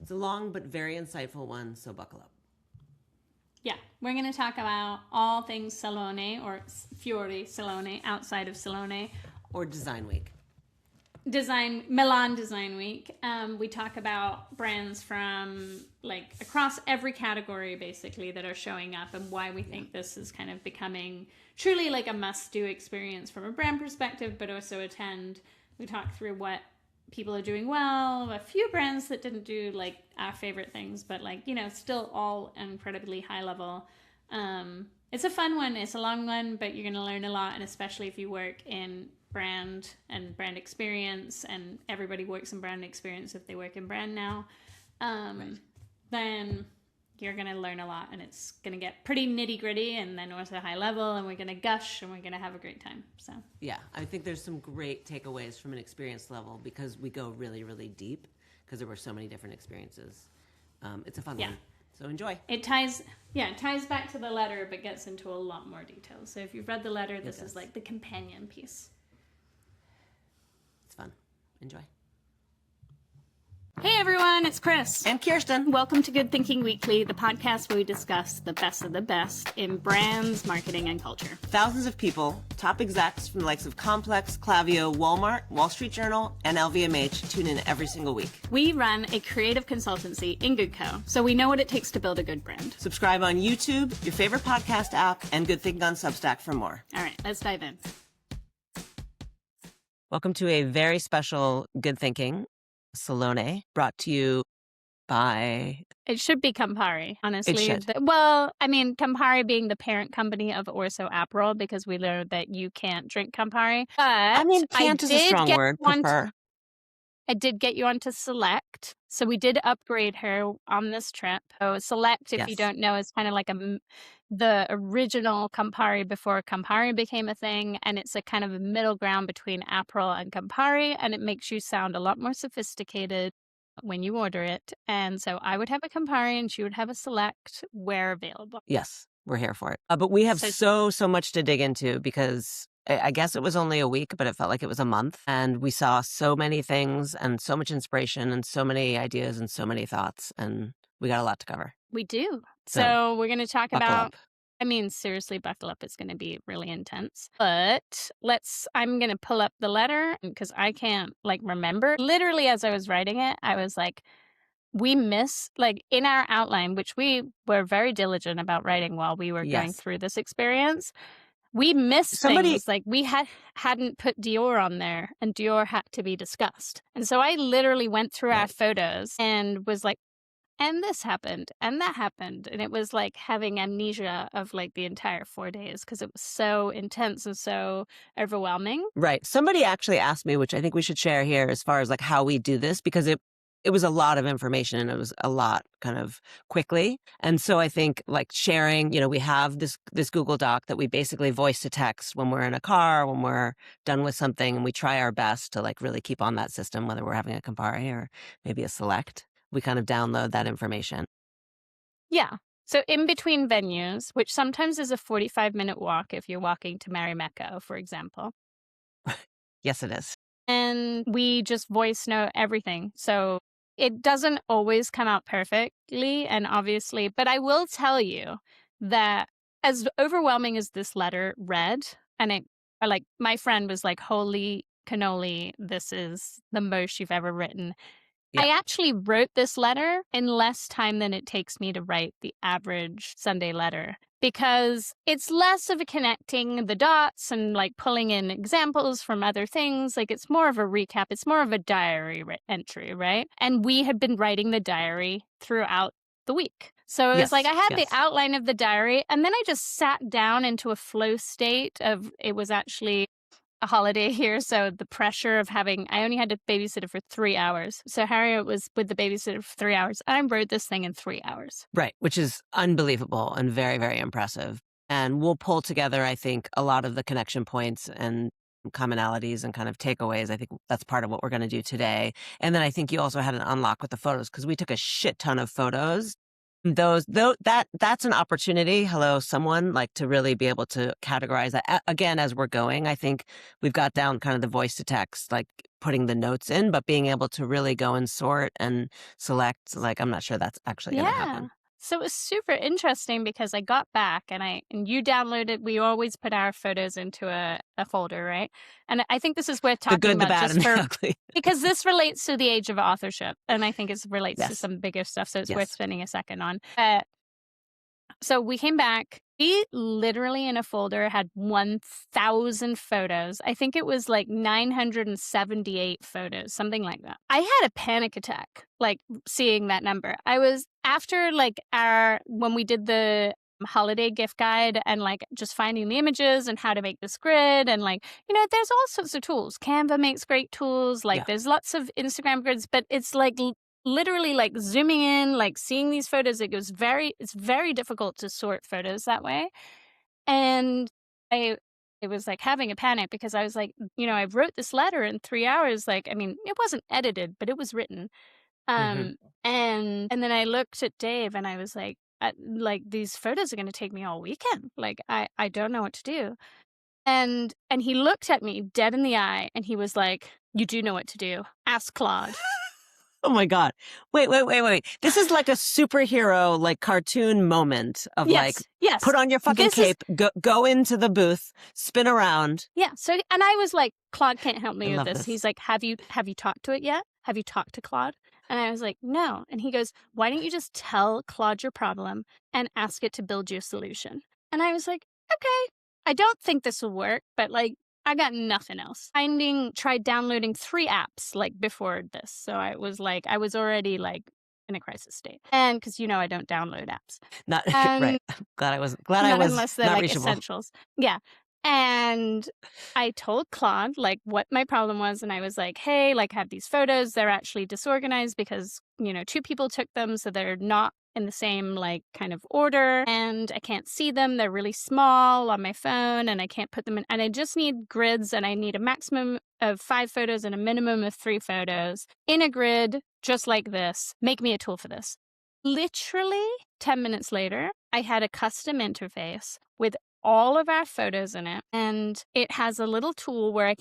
It's a long but very insightful one, so buckle up. Yeah, we're going to talk about all things Salone or Fuori Salone outside of Salone. Or Design Week. Milan Design Week. We talk about brands from like across every category basically that are showing up and why we think this is kind of becoming truly like a must-do experience from a brand perspective, but also attend. We talk through what people are doing well, a few brands that didn't do like our favorite things, but like, you know, still all incredibly high level. It's a fun one. It's a long one, but you're going to learn a lot. And especially if you work in brand and brand experience, and everybody works in brand experience if they work in brand now, then you're going to learn a lot, and it's going to get pretty nitty gritty and then also high level, and we're going to gush and we're going to have a great time. So yeah, I think there's some great takeaways from an experience level because we go really, really deep because there were so many different experiences. It's a fun one. So enjoy. It ties back to the letter, but gets into a lot more detail. So if you've read the letter, this is like the companion piece. It's fun. Enjoy. Hey everyone, it's Chris. And Kirsten. Welcome to Good Thinking Weekly, the podcast where we discuss the best of the best in brands, marketing, and culture. Thousands of people, top execs from the likes of Complex, Klaviyo, Walmart, Wall Street Journal, and LVMH tune in every single week. We run a creative consultancy in Good Co, so we know what it takes to build a good brand. Subscribe on YouTube, your favorite podcast app, and Good Thinking on Substack for more. All right, let's dive in. Welcome to a very special Good Thinking Salone, brought to you by... It should be Campari, honestly. It should. Well, I mean, Campari being the parent company of Orso Aperol, because we learned that you can't drink Campari. But I mean, can't is a strong word. Prefer. I did get you onto Select. So we did upgrade her on this trip. So Select, if you don't know, is kind of like the original Campari before Campari became a thing. And it's a kind of a middle ground between Aperol and Campari. And it makes you sound a lot more sophisticated when you order it. And so I would have a Campari and she would have a Select where available. Yes, we're here for it. But we have so much to dig into because I guess it was only a week, but it felt like it was a month. And we saw so many things and so much inspiration and so many ideas and so many thoughts. And we got a lot to cover. We do. So we're going to talk about, up. I mean, seriously, buckle up. It's going to be really intense. But I'm going to pull up the letter because I can't like remember. Literally, as I was writing it, I was like, we miss, like in our outline, which we were very diligent about writing while we were going through this experience. We missed things, like we hadn't put Dior on there, and Dior had to be discussed. And so I literally went through our photos and was like, and this happened, and that happened. And it was like having amnesia of like the entire 4 days because it was so intense and so overwhelming. Right. Somebody actually asked me, which I think we should share here as far as like how we do this, because it was a lot of information and it was a lot kind of quickly. And so I think like sharing, you know, we have this Google Doc that we basically voice to text when we're in a car, when we're done with something, and we try our best to like really keep on that system, whether we're having a Campari or maybe a Select. We kind of download that information. Yeah. So in between venues, which sometimes is a 45-minute walk if you're walking to Marimekko, for example. Yes, it is. And we just voice note everything. So it doesn't always come out perfectly, and obviously, but I will tell you that as overwhelming as this letter read, and it, like, my friend was like, holy cannoli, this is the most you've ever written. Yeah. I actually wrote this letter in less time than it takes me to write the average Sunday letter, because it's less of a connecting the dots and like pulling in examples from other things. Like it's more of a recap. It's more of a diary entry, right? And we had been writing the diary throughout the week. So it was like I had the outline of the diary, and then I just sat down into a flow state of, it was actually a holiday here, so the pressure of having, I only had to babysit for 3 hours. So Harriet was with the babysitter for 3 hours. I wrote this thing in 3 hours. Right, which is unbelievable and very, very impressive. And we'll pull together, I think, a lot of the connection points and commonalities and kind of takeaways. I think that's part of what we're going to do today. And then I think you also had an unlock with the photos, because we took a shit ton of photos. That's an opportunity. Hello, someone, like, to really be able to categorize that. Again, as we're going, I think we've got down kind of the voice to text, like putting the notes in, but being able to really go and sort and select, like, I'm not sure that's actually going to happen. So it was super interesting because I got back and you downloaded, we always put our photos into a folder, right? And I think this is worth talking The good, the about bad, and the ugly. because this relates to the age of authorship. And I think it relates to Yes. some bigger stuff. So it's Yes. worth spending a second on. So we came back. We literally in a folder had 1,000 photos. I think it was like 978 photos, something like that. I had a panic attack, like seeing that number. I was after like when we did the holiday gift guide and like just finding the images and how to make this grid and like, there's all sorts of tools. Canva makes great tools. Like there's lots of Instagram grids, but it's like literally like zooming in, like seeing these photos, it's very difficult to sort photos that way. And it was like having a panic because I was like, I wrote this letter in 3 hours. Like, I mean, it wasn't edited, but it was written. And then I looked at Dave and I was like these photos are going to take me all weekend. Like, I don't know what to do. And he looked at me dead in the eye and he was like, you do know what to do. Ask Claude. Oh my God. Wait. This is like a superhero, like cartoon moment of yes. Put on your fucking cape, go into the booth, spin around. Yeah. So, and I was like, Claude can't help me with this. This. He's like, have you talked to it yet? Have you talked to Claude? And I was like, no. And he goes, why don't you just tell Claude your problem and ask it to build you a solution? And I was like, okay, I don't think this will work, but like, I got nothing else. Tried downloading 3 apps like before this. So I was already like in a crisis state. And because I don't download apps. Not right. Glad I was unless they're not like reachable. essentials. Yeah. And I told Claude like what my problem was, and I was like, hey, like I have these photos, they're actually disorganized because 2 people took them, so they're not in the same like kind of order, and I can't see them. They're really small on my phone and I can't put them in, and I just need grids, and I need a maximum of 5 photos and a minimum of 3 photos in a grid just like this. Make me a tool for this. Literally 10 minutes later, I had a custom interface with all of our photos in it, and it has a little tool where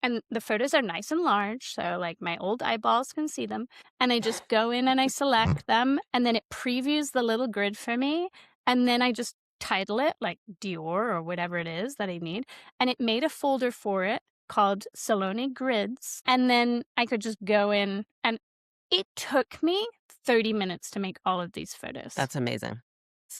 and the photos are nice and large, so like my old eyeballs can see them, and I just go in and I select them, and then it previews the little grid for me, and then I just title it like Dior or whatever it is that I need, and it made a folder for it called Salone Grids, and then I could just go in, and it took me 30 minutes to make all of these photos. That's amazing.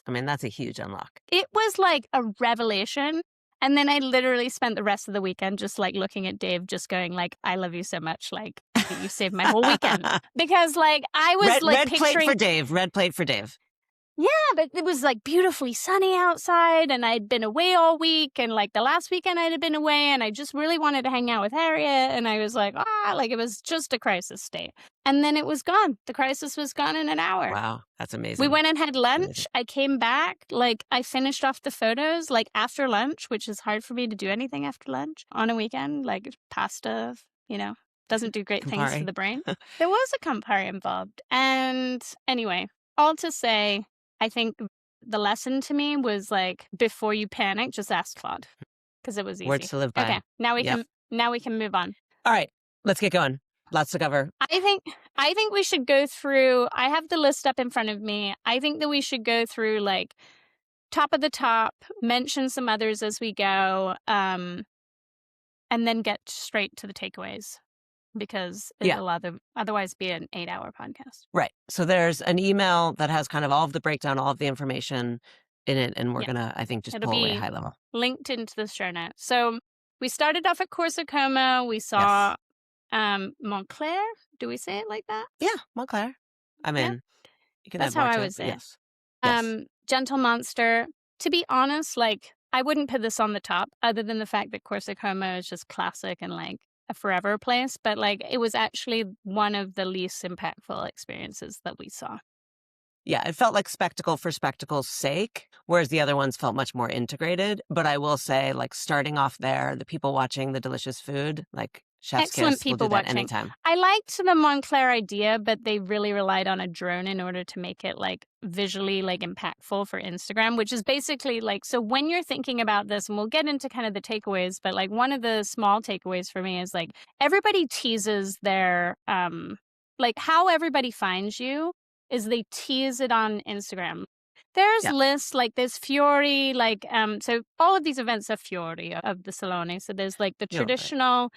I mean, that's a huge unlock. It was like a revelation. And then I literally spent the rest of the weekend just like looking at Dave, just going like, I love you so much. Like, you saved my whole weekend. Because like I was red plate for Dave. Red plate for Dave. Yeah, but it was like beautifully sunny outside, and I'd been away all week, and like the last weekend I'd been away, and I just really wanted to hang out with Harriet, and I was like, like it was just a crisis state. And then it was gone. The crisis was gone in an hour. Wow, that's amazing. We went and had lunch. I came back, like I finished off the photos like after lunch, which is hard for me to do anything after lunch on a weekend, like pasta, doesn't do great things for the brain. There was a Campari involved. And anyway, all to say, I think the lesson to me was like, before you panic, just ask Claude, because it was easy. Words to live by. Okay, now we can move on. All right, let's get going. Lots to cover. I think we should go through. I have the list up in front of me. I think that we should go through like top of the top, mention some others as we go, and then get straight to the takeaways, because it'll otherwise be an 8-hour podcast. Right. So there's an email that has kind of all of the breakdown, all of the information in it, and we're gonna, I think, just pull away high level. Linked into the show notes. So we started off at Corso Como. We saw Montclair. Do we say it like that? Yeah, Montclair. I mean, you can. That's how I would say it. Yes. Gentle Monster. To be honest, like I wouldn't put this on the top, other than the fact that Corso Como is just classic and like a forever place, but like it was actually one of the least impactful experiences that we saw. Yeah, it felt like spectacle for spectacle's sake, whereas the other ones felt much more integrated. But I will say, like starting off there, the people watching the delicious food, like Chef's Excellent kiss. We'll people do that watching. anytime. I liked the Montclair idea, but they really relied on a drone in order to make it like visually like impactful for Instagram, which is basically like, so when you're thinking about this, and we'll get into kind of the takeaways, but like one of the small takeaways for me is like everybody teases their like how everybody finds you is they tease it on Instagram. There's lists like there's Fuori, like so all of these events are Fuori of the Salone. So there's like the traditional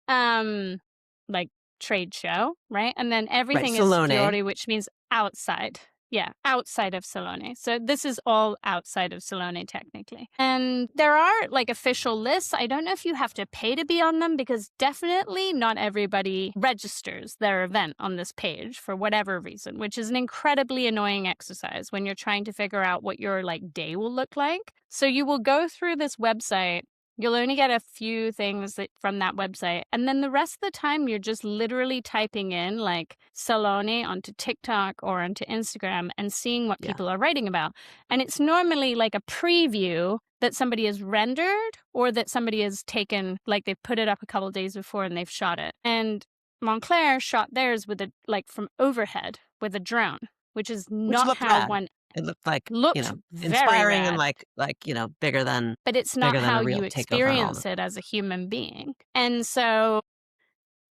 like trade show, right? And then everything is Salone. Fuori, which means outside. Yeah, outside of Salone. So this is all outside of Salone technically. And there are like official lists. I don't know if you have to pay to be on them because definitely not everybody registers their event on this page for whatever reason, which is an incredibly annoying exercise when you're trying to figure out what your like day will look like. So you will go through this website. You'll only get a few things from that website. And then the rest of the time, you're just literally typing in like Salone onto TikTok or onto Instagram and seeing what people are writing about. And it's normally like a preview that somebody has rendered or that somebody has taken, like they've put it up a couple of days before and they've shot it. And Montclair shot theirs with a, like from overhead with a drone, which is not how one... It looked like, inspiring and like, bigger than... But it's not how you experience it as a human being. And so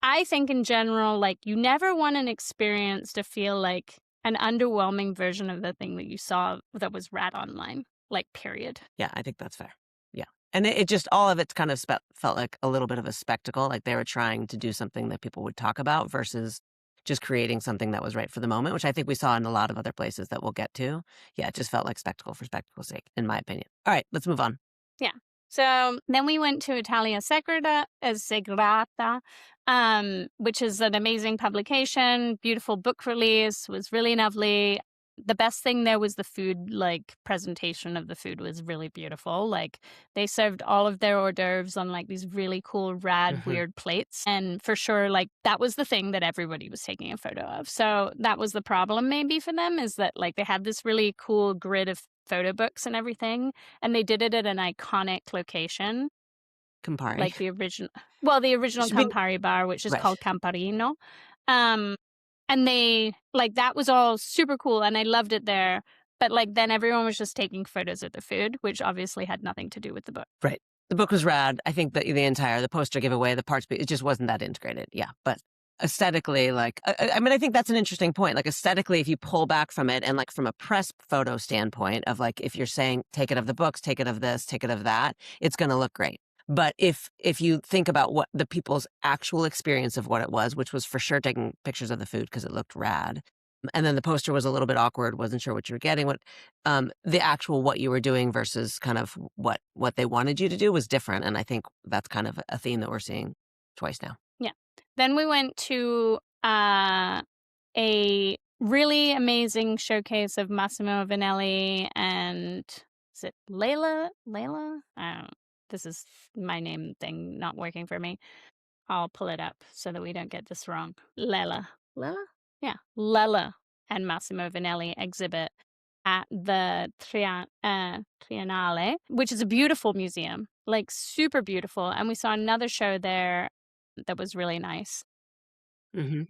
I think in general, like you never want an experience to feel like an underwhelming version of the thing that you saw that was rad online, like period. Yeah, I think that's fair. Yeah. And it just, all of it kind of felt like a little bit of a spectacle. Like they were trying to do something that people would talk about versus just creating something that was right for the moment, which I think we saw in a lot of other places that we'll get to. Yeah, it just felt like spectacle for spectacle's sake, in my opinion. All right, let's move on. Yeah. So then we went to Italia Segreta, which is an amazing publication, beautiful book release, was really lovely. The best thing there was the food, like presentation of the food was really beautiful. Like they served all of their hors d'oeuvres on like these really cool, rad, weird plates. And for sure, like that was the thing that everybody was taking a photo of. So that was the problem maybe for them is that like they had this really cool grid of photo books and everything. And they did it at an iconic location. Campari. Like the original Campari bar, which is called Camparino. And they, like, that was all super cool, and I loved it there. But, like, then everyone was just taking photos of the food, which obviously had nothing to do with the book. Right. The book was rad. I think that the poster giveaway, the parts, it just wasn't that integrated. Yeah. But aesthetically, like, I mean, I think that's an interesting point. Like, aesthetically, if you pull back from it and, like, from a press photo standpoint of, like, if you're saying, take it of the books, take it of this, take it of that, it's going to look great. But if you think about what the people's actual experience of what it was, which was for sure taking pictures of the food because it looked rad, and then the poster was a little bit awkward, wasn't sure what you were getting, the actual what you were doing versus kind of what they wanted you to do was different. And I think that's kind of a theme that we're seeing twice now. Yeah. Then we went to a really amazing showcase of Massimo Vanelli and is it Layla? This is my name thing not working for me. I'll pull it up so that we don't get this wrong. Lela? Yeah. Lela and Massimo Vanelli exhibit at the Triennale, which is a beautiful museum, like super beautiful. And we saw another show there that was really nice. Mm-hmm.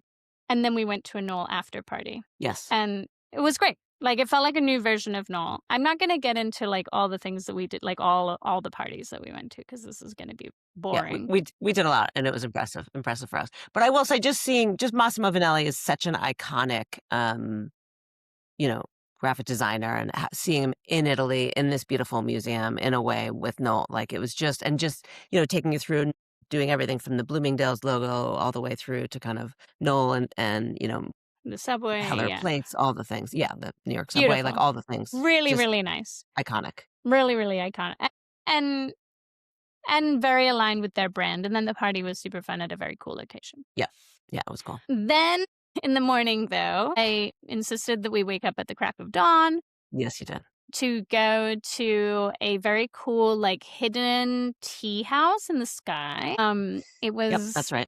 And then we went to a Knoll after party. Yes. And it was great. Like, it felt like a new version of Knoll. I'm not going to get into, like, all the things that we did, like, all the parties that we went to, because this is going to be boring. Yeah, we did a lot, and it was impressive for us. But I will say, just Massimo Vanelli is such an iconic, graphic designer, and seeing him in Italy, in this beautiful museum, in a way, with Knoll, like, it was just taking you through, doing everything from the Bloomingdale's logo all the way through to kind of Knoll and the subway, Heller plates, all the things. Yeah, the New York subway, beautiful. Like all the things. Really, really nice. Iconic. Really, really iconic. And very aligned with their brand. And then the party was super fun at a very cool location. Yeah. Yeah, it was cool. Then in the morning, though, I insisted that we wake up at the crack of dawn. Yes, you did. To go to a very cool, like, hidden tea house in the sky. It was... Yep, that's right.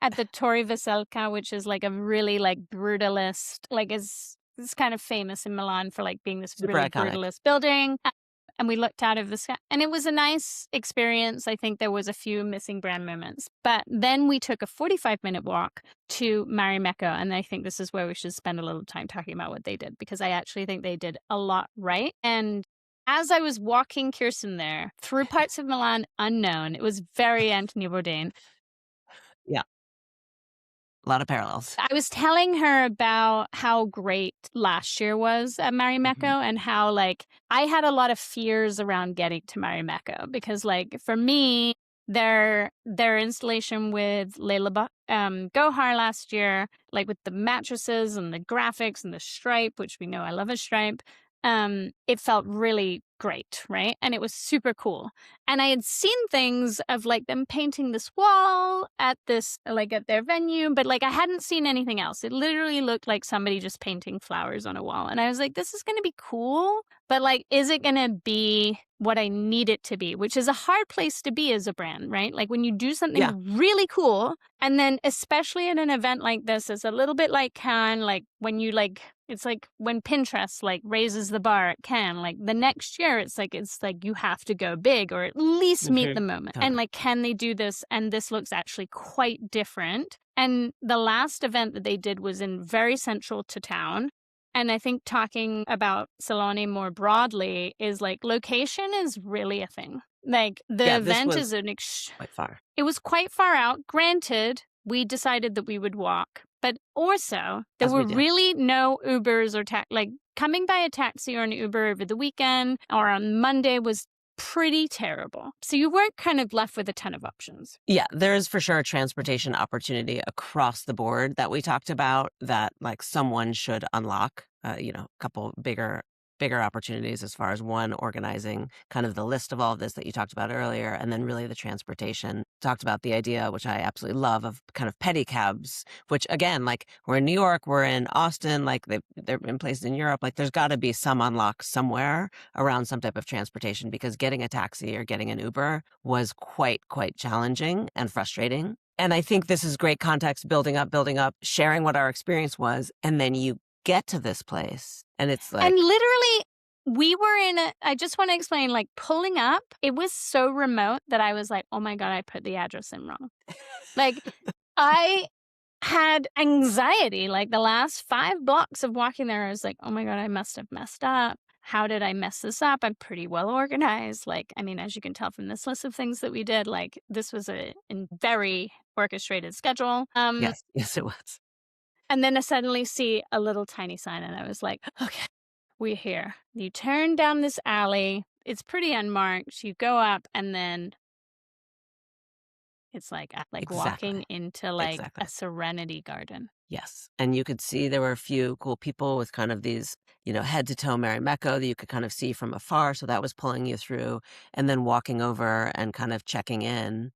At the Torre Veselka, which is like a really like brutalist, like it's kind of famous in Milan for like being this super really iconic. brutalist building. and we looked out of the sky, and it was a nice experience. I think there was a few missing brand moments, but then we took a 45-minute walk to Marimekko, and I think this is where we should spend a little time talking about what they did, because I actually think they did a lot right. And as I was walking Kirsten there through parts of Milan unknown, it was very Anthony Bourdain. Yeah. A lot of parallels. I was telling her about how great last year was at Marimekko and how, like, I had a lot of fears around getting to Marimekko because, like, for me, their installation with Leila Gohar last year, like with the mattresses and the graphics and the stripe, which we know I love a stripe, it felt really great, right? And it was super cool. And I had seen things of like them painting this wall at this, like at their venue, but like I hadn't seen anything else. It literally looked like somebody just painting flowers on a wall. And I was like, this is going to be cool, but like, is it going to be what I need it to be? Which is a hard place to be as a brand, right? Like when you do something really cool, and then especially at an event like this, it's a little bit like Cannes, like when you like, it's like when Pinterest like raises the bar at Cannes, like the next year, it's like you have to go big or at least meet the moment. And like, can they do this? And this looks actually quite different. And the last event that they did was in very central to town. And I think talking about Salone more broadly is like location is really a thing. Like the event is quite far. It was quite far out. Granted, we decided that we would walk, but also there were really no Ubers or like coming by a taxi or an Uber over the weekend or on Monday was pretty terrible. So you weren't kind of left with a ton of options. Yeah, there is for sure a transportation opportunity across the board that we talked about that like someone should unlock, a couple bigger opportunities as far as one, organizing kind of the list of all of this that you talked about earlier, and then really the transportation. Talked about the idea, which I absolutely love, of kind of pedicabs, which again, like we're in New York, we're in Austin, like they're in places in Europe, like there's got to be some unlock somewhere around some type of transportation because getting a taxi or getting an Uber was quite challenging and frustrating. And I think this is great context, building up, sharing what our experience was, and then you get to this place and it's like, and literally we were I just want to explain, like pulling up, it was so remote that I was like, oh my God, I put the address in wrong. Like I had anxiety, like the last 5 blocks of walking there, I was like, oh my God, I must have messed up. How did I mess this up? I'm pretty well organized. Like, I mean, as you can tell from this list of things that we did, like this was a very orchestrated schedule. yes, it was. And then I suddenly see a little tiny sign and I was like, okay, we're here. You turn down this alley. It's pretty unmarked. You go up and then it's like walking into like a serenity garden. Yes. And you could see there were a few cool people with kind of these, head to toe Marimekko that you could kind of see from afar. So that was pulling you through and then walking over and kind of checking in.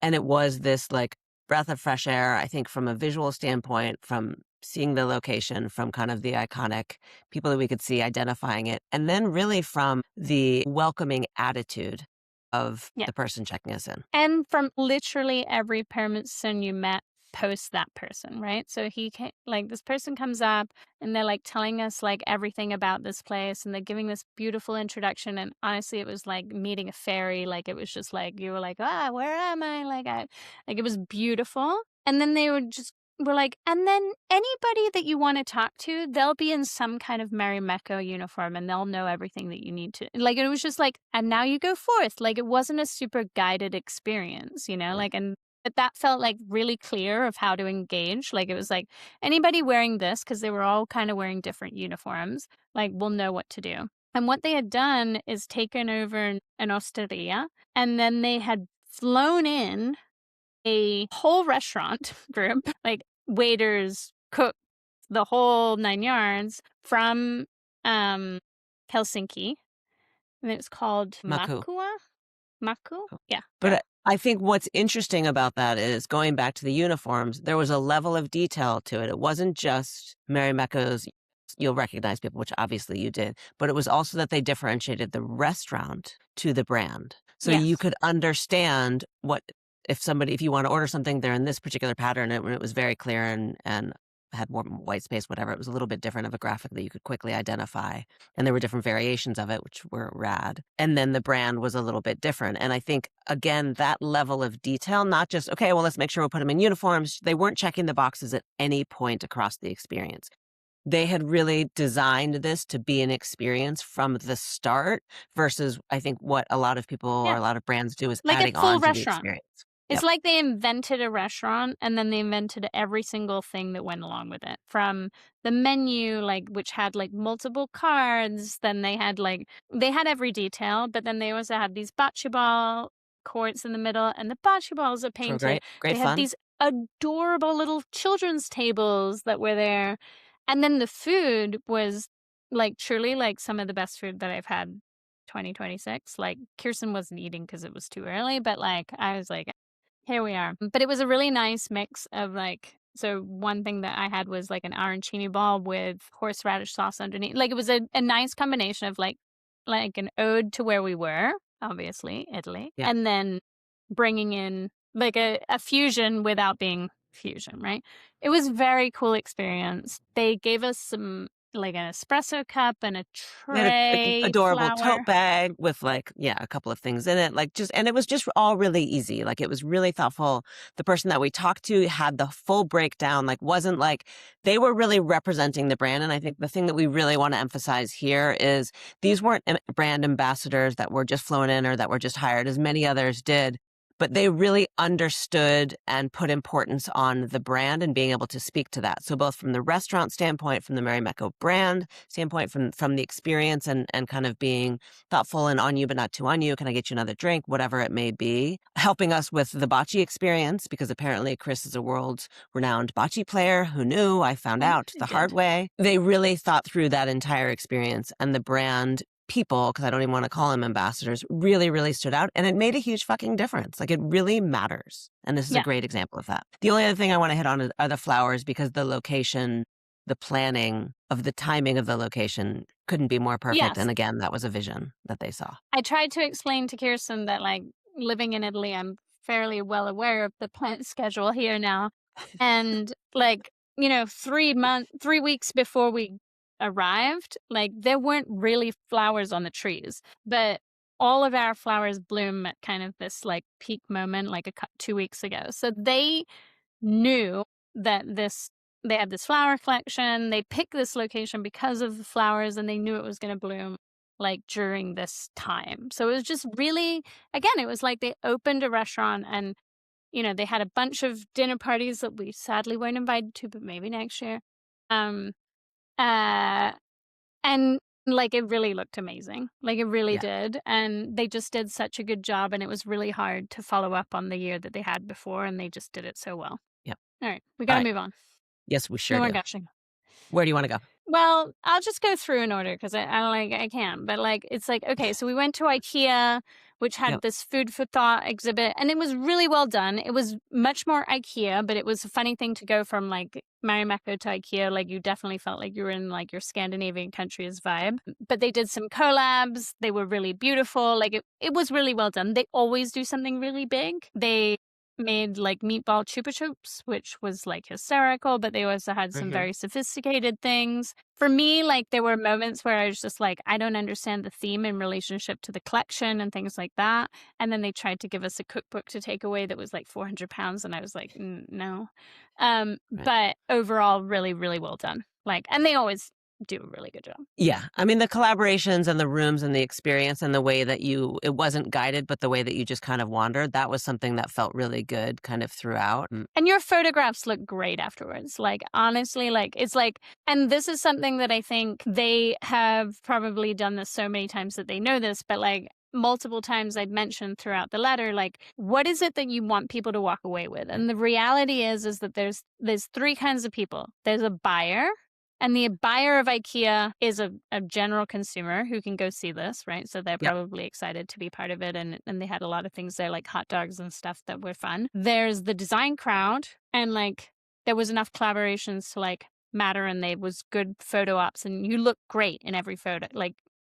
And it was this like breath of fresh air, I think, from a visual standpoint, from seeing the location, from kind of the iconic people that we could see, identifying it, and then really from the welcoming attitude of the person checking us in. And from literally every person you met post that person, right? So he came, like this person comes up and they're like telling us like everything about this place and they're giving this beautiful introduction, and honestly it was like meeting a fairy. Like it was just like you were like, where am I? Like it was beautiful. And then they were like, and then anybody that you want to talk to, they'll be in some kind of Marimekko uniform and they'll know everything that you need to. Like, it was just like, and now you go forth. Like, it wasn't a super guided experience, like, and that felt like really clear of how to engage. Like, it was like anybody wearing this, because they were all kind of wearing different uniforms, like, will know what to do. And what they had done is taken over an osteria, and then they had flown in a whole restaurant group, like waiters, cook, the whole 9 yards, from Helsinki. And it's called Maku. Maku? Yeah. But I think what's interesting about that is, going back to the uniforms, there was a level of detail to it. It wasn't just Marimekko's, you'll recognize people, which obviously you did, but it was also that they differentiated the restaurant to the brand. So you could understand if you want to order something, they're in this particular pattern, and it was very clear and had more white space, whatever. It was a little bit different of a graphic that you could quickly identify. And there were different variations of it, which were rad. And then the brand was a little bit different. And I think, again, that level of detail, not just, okay, well, let's make sure we put them in uniforms. They weren't checking the boxes at any point across the experience. They had really designed this to be an experience from the start versus I think what a lot of people or a lot of brands do is like adding a full on to the restaurant. experience. It's like they invented a restaurant and then they invented every single thing that went along with it. From the menu, like which had like multiple cards, then they had every detail, but then they also had these bocce ball courts in the middle, and the bocce balls are painted. Great They had fun. these adorable little children's tables that were there. And then the food was like truly like some of the best food that I've had 2026. Like Kirsten wasn't eating because it was too early, but like I was like, here we are. But it was a really nice mix of like, so one thing that I had was like an arancini ball with horseradish sauce underneath. Like it was a nice combination of like an ode to where we were, obviously, Italy. Yeah. And then bringing in like a fusion without being fusion, right? It was a very cool experience. They gave us some like an espresso cup and a They had tray, an adorable flower. tote bag with like, a couple of things in it. Like and it was just all really easy. Like it was really thoughtful. The person that we talked to had the full breakdown, like wasn't like, they were really representing the brand. And I think the thing that we really want to emphasize here is these weren't brand ambassadors that were just flown in or that were just hired, as many others did. But they really understood and put importance on the brand and being able to speak to that. So both from the restaurant standpoint, from the Marimekko brand standpoint, from the experience and kind of being thoughtful and on you, but not too on you. Can I get you another drink? Whatever it may be. Helping us with the bocce experience, because apparently Chris is a world-renowned bocce player. Who knew? I found out the hard way. They really thought through that entire experience, and the brand people, because I don't even want to call them ambassadors, really, really stood out. And it made a huge fucking difference. Like it really matters. And this is a great example of that. The only other thing I want to hit on are the flowers, because the location, the planning of the timing of the location couldn't be more perfect. Yes. And again, that was a vision that they saw. I tried to explain to Kirsten that like living in Italy, I'm fairly well aware of the plant schedule here now. And like, 3 weeks before we arrived, like there weren't really flowers on the trees, but all of our flowers bloom at kind of this like peak moment, like 2 weeks ago. So they knew that they had this flower collection. They picked this location because of the flowers, and they knew it was going to bloom like during this time. So it was just really, again, it was like they opened a restaurant, and they had a bunch of dinner parties that we sadly weren't invited to, but maybe next year. And like it really looked amazing. Like it really did. And they just did such a good job, and it was really hard to follow up on the year that they had before, and they just did it so well. Yep. All right, we got to move on. Yes, we sure No do. more gushing. Where do you want to go? Well, I'll just go through in order because I can. But like it's like, okay, so we went to IKEA, which had this food for thought exhibit, and it was really well done. It was much more IKEA, but it was a funny thing to go from like Marimekko to IKEA. Like you definitely felt like you were in like your Scandinavian countries vibe. But they did some collabs. They were really beautiful. Like it was really well done. They always do something really big. They made like meatball chupa chups, which was like hysterical, but they also had some very sophisticated things. For me, like there were moments where I was just like, I don't understand the theme in relationship to the collection and things like that. And then they tried to give us a cookbook to take away that was like 400 pounds. And I was like, no. But overall, really, really well done. Like, and they always do a really good job. Yeah. I mean, the collaborations and the rooms and the experience and the way that it wasn't guided, but the way that you just kind of wandered, that was something that felt really good kind of throughout. And your photographs look great afterwards. Like, honestly, like, it's like, and this is something that I think they have probably done this so many times that they know this, but like, multiple times I'd mentioned throughout the letter, like, what is it that you want people to walk away with? And the reality is that there's 3 kinds of people. There's a buyer. And the buyer of IKEA is a general consumer who can go see this, right? So they're probably excited to be part of it. And they had a lot of things there, like hot dogs and stuff that were fun. There's the design crowd. And like, there was enough collaborations to like matter. And there was good photo ops. And you look great in every photo. Like,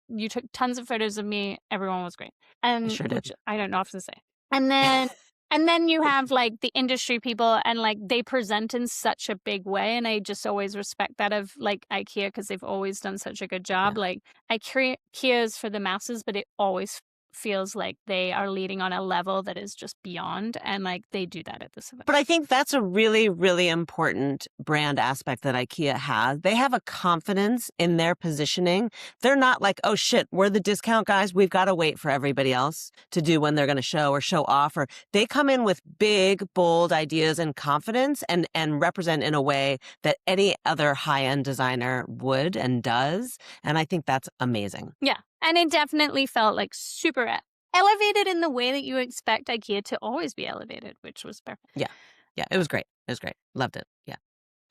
you took tons of photos of me. Everyone was great. And I sure did. which I don't know what to say. And then And then you have like the industry people and like they present in such a big way. And I just always respect that of like IKEA because they've always done such a good job. Yeah. Like IKEA is for the masses, but it always feels like they are leading on a level that is just beyond. And like they do that at this event. But I think that's a really, really important brand aspect that IKEA has. They have a confidence in their positioning. They're not like, oh shit, we're the discount guys. We've got to wait for everybody else to do when they're going to show or show off. Or they come in with big, bold ideas and confidence and represent in a way that any other high-end designer would and does. And I think that's amazing. Yeah. And it definitely felt like super elevated in the way that you expect IKEA to always be elevated, which was perfect. Yeah. Yeah. It was great. It was great. Loved it. Yeah.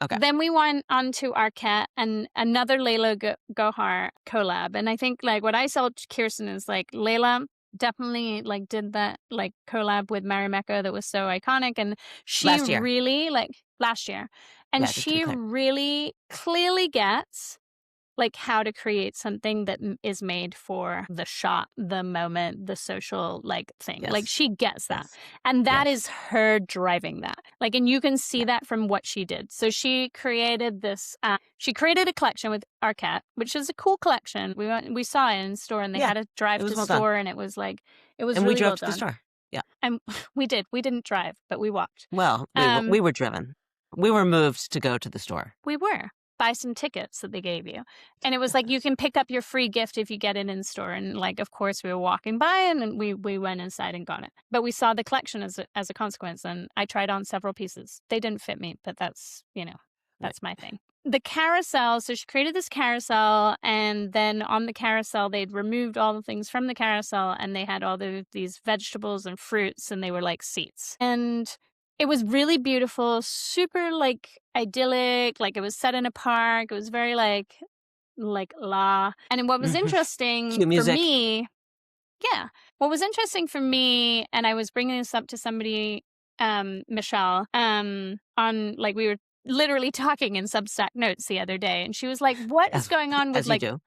Okay. Then we went on to Arquette and another Layla Gohar collab. And I think like what I saw to Kirsten is like Layla definitely like did that like collab with Marimekko that was so iconic. And she Last year. really like last year. And Yeah, just to be she clear. really clearly gets like how to create something that is made for the shot, the moment, the social like thing. Yes. Like she gets that. Yes. And that Yes. is her driving that. Like, and you can see Yeah. that from what she did. So she created this, she created a collection with Arquette, which is a cool collection. We saw it in store and they Yeah, had to drive it was to well done. store and it was like, it was And really we drove well to the done. store. Yeah. And we did. We didn't drive, but we walked. Well, we were driven. We were moved to go to the store. We were. Buy some tickets that they gave you. And it was like, you can pick up your free gift if you get it in store. And like, of course, we were walking by and we went inside and got it. But we saw the collection as a consequence. And I tried on several pieces. They didn't fit me, but that's, you know, that's my thing. The carousel, so she created this carousel, and then on the carousel, they'd removed all the things from the carousel, and they had all these vegetables and fruits, and they were like seats. And it was really beautiful, super like idyllic, like it was set in a park. It was very like la. And what was interesting Cue for music. me, what was interesting for me, and I was bringing this up to somebody, Michelle, on like we were literally talking in Substack notes the other day, and she was like, "What is going on with As you like do.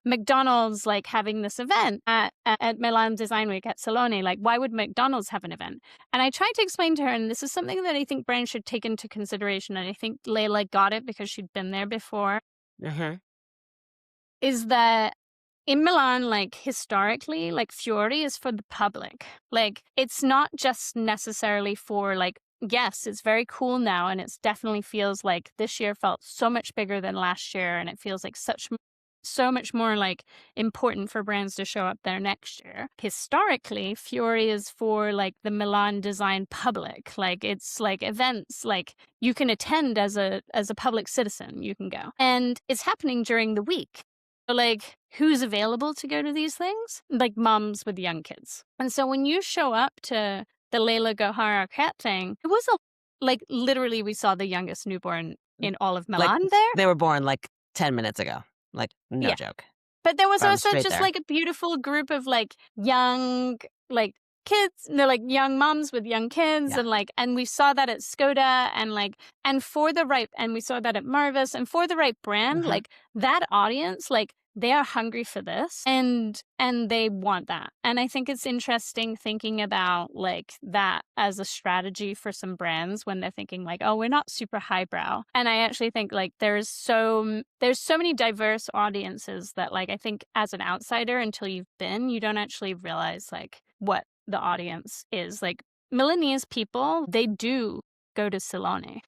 McDonald's like having this event at Milan Design Week at Salone? Like, why would McDonald's have an event?" And I tried to explain to her, and this is something that I think brands should take into consideration, and I think Layla got it because she'd been there before, is that in Milan, like historically, like Fuori is for the public. Like, it's not just necessarily for like, yes, it's very cool now, and it definitely feels like this year felt so much bigger than last year, and it feels like so much more like important for brands to show up there next year. Historically, Fuori is for like the Milan design public. Like it's like events like you can attend as a public citizen, you can go. And it's happening during the week. So like who's available to go to these things? Like moms with young kids. And so when you show up to the Layla Gohar Arquette thing, it was like literally we saw the youngest newborn in all of Milan Like, there. They were born like 10 minutes ago. Like, no joke. But there was From also straight just there. like a beautiful group of like young, like kids, they're like young moms with young kids. Yeah. And like, and we saw that at SKODA and like, and for the right, and we saw that at Marvis and for the right brand, like that audience, like they are hungry for this and they want that. And I think it's interesting thinking about like that as a strategy for some brands when they're thinking like, oh, we're not super highbrow. And I actually think like there's so many diverse audiences that like I think as an outsider until you've been, you don't actually realize like what the audience is. Like Milanese people, they do go to Salone.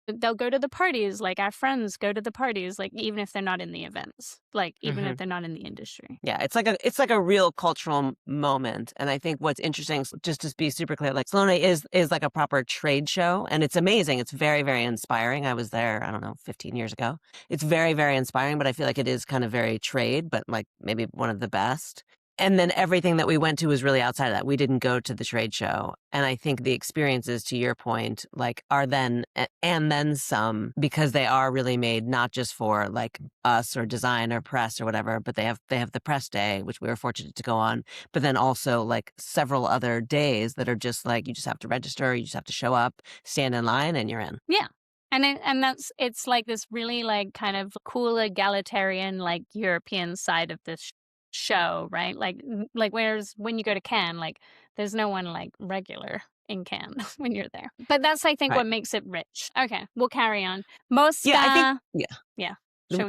They'll go to the parties, like our friends go to the parties, like even if they're not in the events, like even if they're not in the industry. Yeah, it's like a real cultural moment. And I think what's interesting, just to be super clear, like Salone is like a proper trade show, and it's amazing. It's very, very inspiring. I was there, I don't know, 15 years ago. It's very, very inspiring, but I feel like it is kind of very trade, but like maybe one of the best. And then everything that we went to was really outside of that. We didn't go to the trade show. And I think the experiences, to your point, like are then, and then some, because they are really made not just for like us or design or press or whatever, but they have the press day, which we were fortunate to go on, but then also like several other days that are just like, you just have to register, you just have to show up, stand in line, and you're in. Yeah. And it's like this really like kind of cool egalitarian, like European side of this show, right? Like whereas when you go to Cannes, like there's no one like regular in Cannes when you're there. But that's, I think, Right. what makes it rich. Okay, we'll carry on. Yeah, I think, Mosca. yeah. Yeah.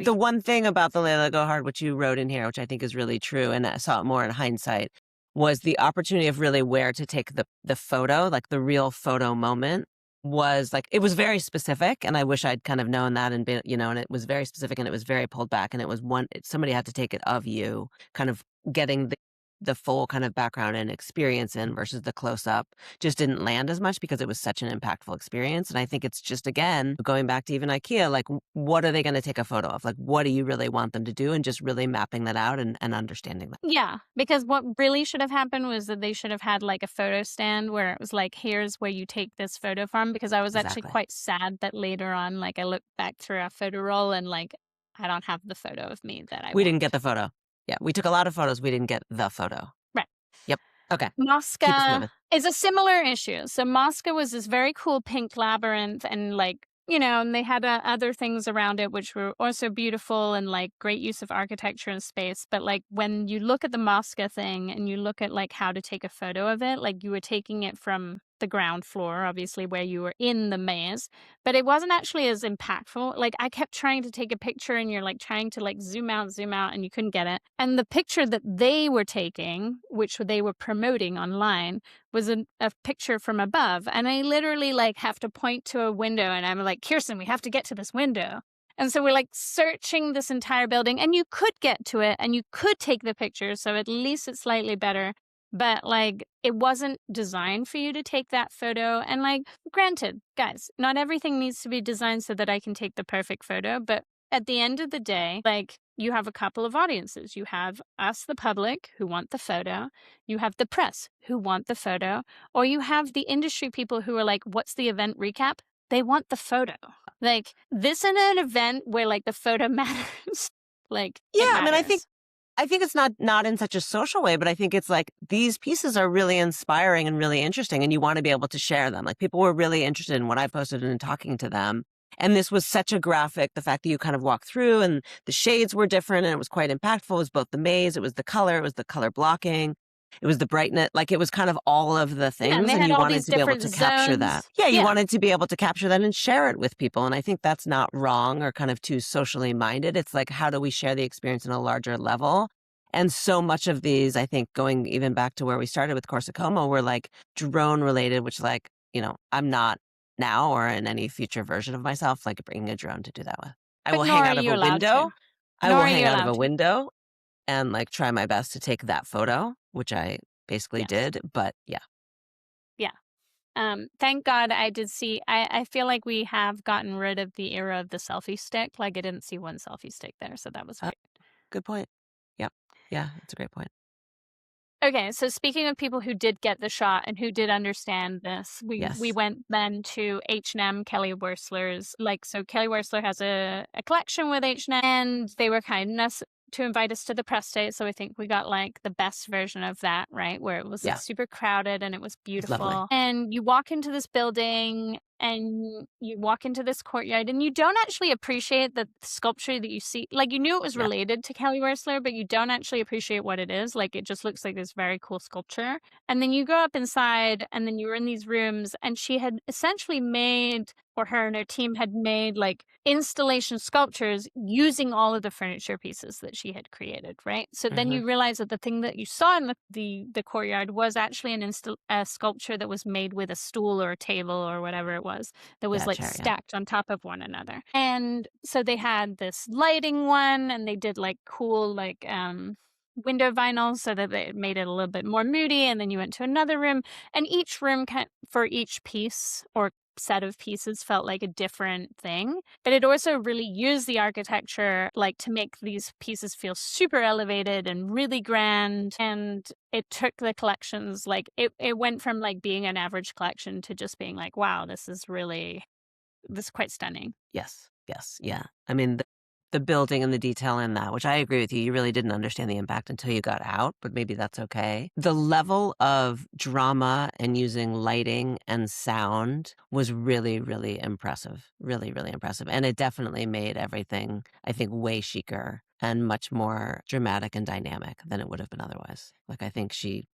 The one thing about the Layla Go Hard, which you wrote in here, which I think is really true, and I saw it more in hindsight, was the opportunity of really where to take the photo, like the real photo moment was like, it was very specific. And I wish I'd kind of known that and been, and it was very specific and it was very pulled back. And it was somebody had to take it of you, kind of getting the full kind of background and experience in versus the close up just didn't land as much because it was such an impactful experience. And I think it's just, again, going back to even IKEA, like, what are they going to take a photo of? Like, what do you really want them to do? And just really mapping that out and understanding that. Yeah, because what really should have happened was that they should have had like a photo stand where it was like, here's where you take this photo from. Because I was actually Exactly. quite sad that later on, like, I looked back through our photo roll and like, I don't have the photo of me that I We didn't want. get the photo. Yeah, we took a lot of photos. We didn't get the photo. Right. Yep. Okay. Keep us Mosca moving. is a similar issue. So Mosca was this very cool pink labyrinth and like, and they had other things around it which were also beautiful and like great use of architecture and space. But like when you look at the Mosca thing and you look at like how to take a photo of it, like you were taking it from the ground floor, obviously where you were in the maze, but it wasn't actually as impactful. Like I kept trying to take a picture and you're like trying to like zoom out and you couldn't get it. And the picture that they were taking, which they were promoting online, was a picture from above. And I literally like have to point to a window and I'm like, Kirsten, we have to get to this window. And so we're like searching this entire building and you could get to it and you could take the picture. So at least it's slightly better. But like it wasn't designed for you to take that photo. And like, granted, guys, not everything needs to be designed so that I can take the perfect photo. But at the end of the day, like you have a couple of audiences. You have us, the public, who want the photo. You have the press who want the photo. Or you have the industry people who are like, what's the event recap? They want the photo. Like this is an event where like the photo matters. Like Yeah, it I mean, I think it's not in such a social way, but I think it's like these pieces are really inspiring and really interesting, and you want to be able to share them. Like people were really interested in what I posted and talking to them. And this was such a graphic, the fact that you kind of walk through and the shades were different and it was quite impactful. It was both the maze, it was the color blocking, it was the brightness. Like it was kind of all of the and things, they and had you all wanted these to be able different to capture that. zones. Yeah, you Yeah. wanted to be able to capture that and share it with people. And I think that's not wrong or kind of too socially minded. It's like, how do we share the experience on a larger level? And so much of these, I think, going even back to where we started with Corso were like drone related, which like, I'm not now or in any future version of myself, like bringing a drone to do that with. I But will nor hang are out of you a allowed to. window. I Nor will are hang you out of a allowed to. window and like try my best to take that photo, which I basically Yes. did. But yeah. Thank God I did see, I feel like we have gotten rid of the era of the selfie stick. Like I didn't see one selfie stick there, so that was great. Good point. Yep. Yeah, that's a great point. Okay, so speaking of people who did get the shot and who did understand this, we Yes. went then to H&M, Kelly Wearstler's. Like, so Kelly Wearstler has a collection with H&M, and they were kind enough to invite us to the press day. So I think we got like the best version of that, right? Where it was like Yeah. super crowded and it was lovely. beautiful. And you walk into this building and you walk into this courtyard and you don't actually appreciate the sculpture that you see. Like you knew it was Yeah. related to Kelly Wearstler, but you don't actually appreciate what it is. Like it just looks like this very cool sculpture. And then you go up inside and then you were in these rooms and she had essentially made, or her and her team had made like installation sculptures using all of the furniture pieces that she had created, right? So then you realize that the thing that you saw in the courtyard was actually a sculpture that was made with a stool or a table or whatever it was that was like stacked on top of one another. And so they had this lighting one and they did like cool like window vinyl so that it made it a little bit more moody. And then you went to another room and each room for each piece or set of pieces felt like a different thing, but it also really used the architecture like to make these pieces feel super elevated and really grand. And it took the collections like it went from like being an average collection to just being like, wow, this is quite stunning. Yes. Yeah. I mean, the building and the detail in that, which I agree with you, you really didn't understand the impact until you got out, but maybe that's okay. The level of drama and using lighting and sound was really, really impressive. Really, really impressive. And it definitely made everything, I think, way chicer and much more dramatic and dynamic than it would have been otherwise. Like, I think she,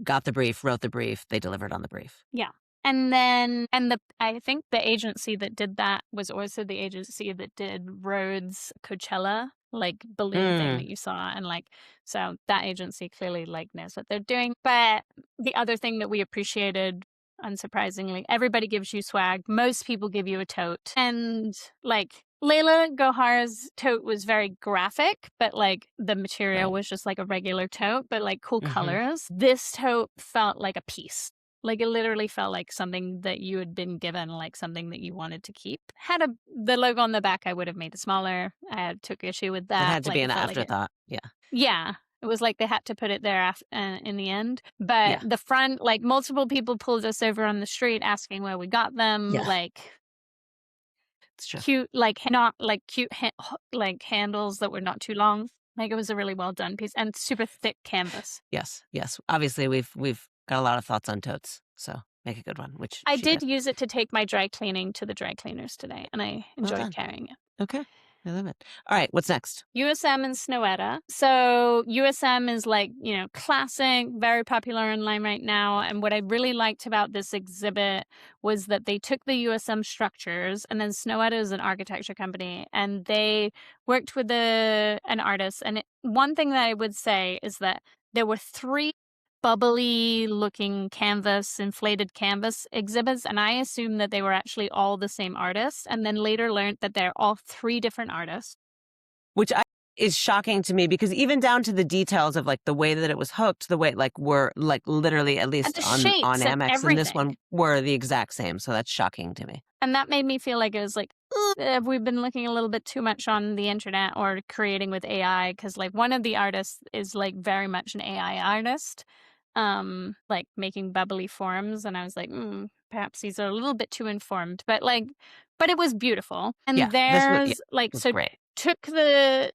got the brief, wrote the brief, they delivered on the brief. Yeah. And I think the agency that did that was also the agency that did Rhodes Coachella, like balloon thing that you saw. And like, so that agency clearly like knows what they're doing. But the other thing that we appreciated, unsurprisingly, everybody gives you swag. Most people give you a tote. And like Layla Gohar's tote was very graphic, but like the material was just like a regular tote, but like cool colors. This tote felt like a piece. Like it literally felt like something that you had been given, like something that you wanted to keep. Had the logo on the back, I would have made it smaller. I took issue with that. It had to like, be an afterthought. Yeah. It was like they had to put it there in the end. But the front, like multiple people pulled us over on the street asking where we got them. Like It's true. cute, like not like cute, like handles that were not too long. Like it was a really well done piece and super thick canvas. Yes. Obviously, we've got a lot of thoughts on totes, so make a good one. Which I did use it to take my dry cleaning to the dry cleaners today, and I enjoyed carrying it. Okay. I love it. All right, what's next? USM and SNØHETTA. So USM is like, you know, classic, very popular online right now. And what I really liked about this exhibit was that they took the USM structures, and then SNØHETTA is an architecture company, and they worked with an artist. And one thing that I would say is that there were 3 bubbly looking inflated canvas exhibits, and I assumed that they were actually all the same artist, and then later learned that they're all 3 different artists. Which is shocking to me, because even down to the details of like the way that it was hooked, the way like were like literally at least on Amex and this one were the exact same. So that's shocking to me. And that made me feel like it was like, have we been looking a little bit too much on the internet or creating with AI? Because like one of the artists is like very much an AI artist. Like making bubbly forms, and I was like, perhaps these are a little bit too informed, but it was beautiful. And there's like, so great. took the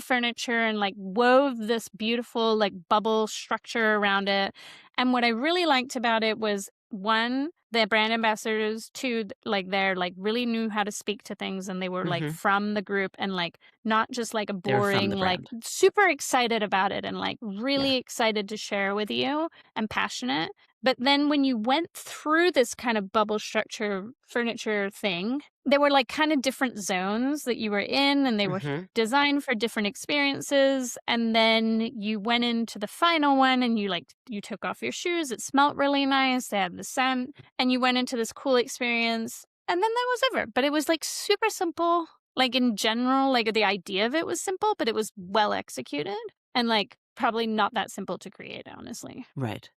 furniture and like wove this beautiful like bubble structure around it. And what I really liked about it was, 1, the brand ambassadors, 2, like they're like really knew how to speak to things, and they were like from the group, and like not just like a boring, like super excited about it and like really excited to share with you and passionate. But then when you went through this kind of bubble structure furniture thing, there were like kind of different zones that you were in, and they were designed for different experiences. And then you went into the final one, and you took off your shoes. It smelled really nice. They had the scent, and you went into this cool experience. And then that was over. But it was like super simple. Like in general, like the idea of it was simple, but it was well executed, and like probably not that simple to create, honestly. Right.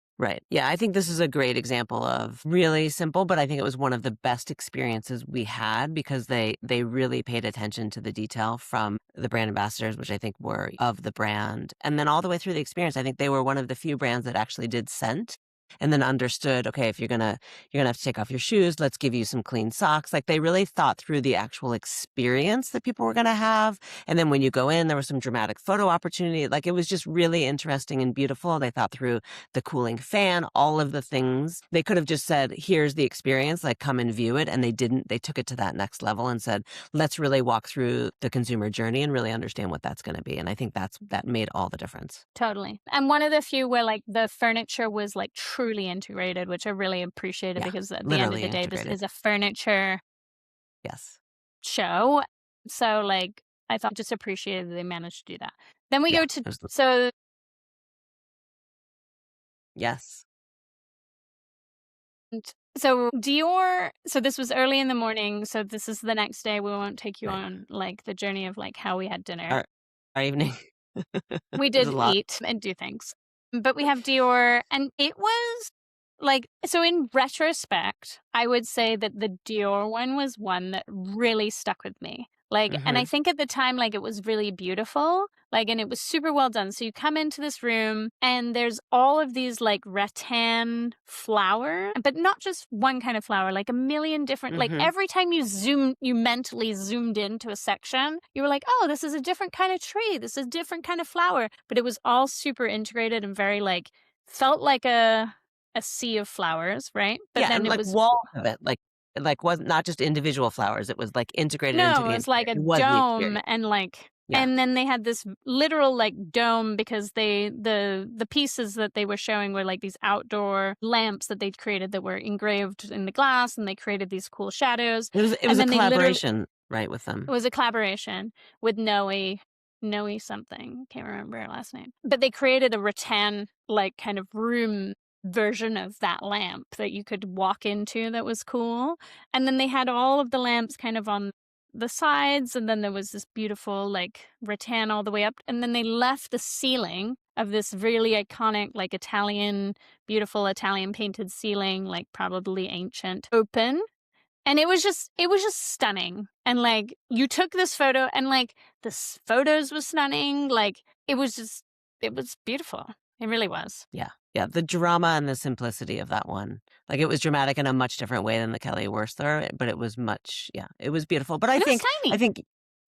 Yeah, I think this is a great example of really simple, but I think it was one of the best experiences we had, because they really paid attention to the detail from the brand ambassadors, which I think were of the brand. And then all the way through the experience, I think they were one of the few brands that actually did scent, and then understood, okay, if you're gonna have to take off your shoes, let's give you some clean socks. Like they really thought through the actual experience that people were gonna have. And then when you go in, there was some dramatic photo opportunity. Like it was just really interesting and beautiful. They thought through the cooling fan, all of the things. They could have just said, here's the experience, like come and view it. And they didn't. They took it to that next level and said, let's really walk through the consumer journey and really understand what that's gonna be. And I think that made all the difference. Totally. And one of the few where like the furniture was like truly integrated, which I really appreciated, because at the end of the day, this is a furniture show. So like I thought, just appreciated they managed to do that. Then we go to So Dior, so this was early in the morning, so this is the next day. We won't take you on like the journey of like how we had dinner. Our evening. We did eat and do things. But we have Dior, and it was like, so in retrospect, I would say that the Dior one was one that really stuck with me. Like, and I think at the time, like, it was really beautiful, like, and it was super well done. So you come into this room, and there's all of these, like, rattan flower, but not just one kind of flower, like a million different, like, every time you mentally zoomed into a section, you were like, oh, this is a different kind of tree, this is a different kind of flower. But it was all super integrated and very, like, felt like a sea of flowers, right? But then and it like was walls of it, like wasn't not just individual flowers. It was like integrated into the. No, it was like a dome, and like Yeah. And then they had this literal like dome because the pieces that they were showing were like these outdoor lamps that they'd created that were engraved in the glass, and they created these cool shadows. It was And a then they literally, collaboration, right, with them. it was a collaboration with Noe something. Can't remember her last name. But they created a rattan like kind of room version of that lamp that you could walk into that was cool. And then they had all of the lamps kind of on the sides, and then there was this beautiful like rattan all the way up, and then they left the ceiling of this really iconic like beautiful Italian painted ceiling, like probably ancient, open. And it was just stunning. And like you took this photo, and like photos was stunning. Like it was beautiful. It really was. Yeah. Yeah. The drama and the simplicity of that one. Like it was dramatic in a much different way than the Kelly Wearstler, but it was it was beautiful. But It was tiny.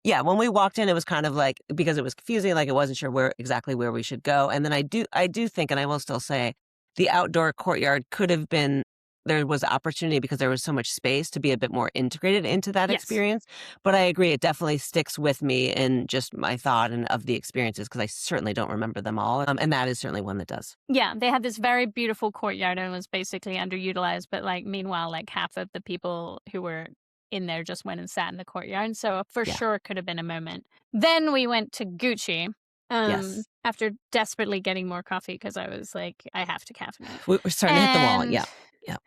yeah, when we walked in, it was kind of like, because it was confusing, like it wasn't sure exactly where we should go. And then I do think, and I will still say, the outdoor courtyard could have been, there was opportunity because there was so much space to be a bit more integrated into that Yes. experience. But I agree, it definitely sticks with me in just my thought and of the experiences, because I certainly don't remember them all. And that is certainly one that does. Yeah, they had this very beautiful courtyard, and it was basically underutilized. But like meanwhile, like half of the people who were in there just went and sat in the courtyard. So for sure could have been a moment. Then we went to Gucci. Yes. After desperately getting more coffee because I was like, I have to caffeinate. We're starting to hit the wall. Yeah. Yeah.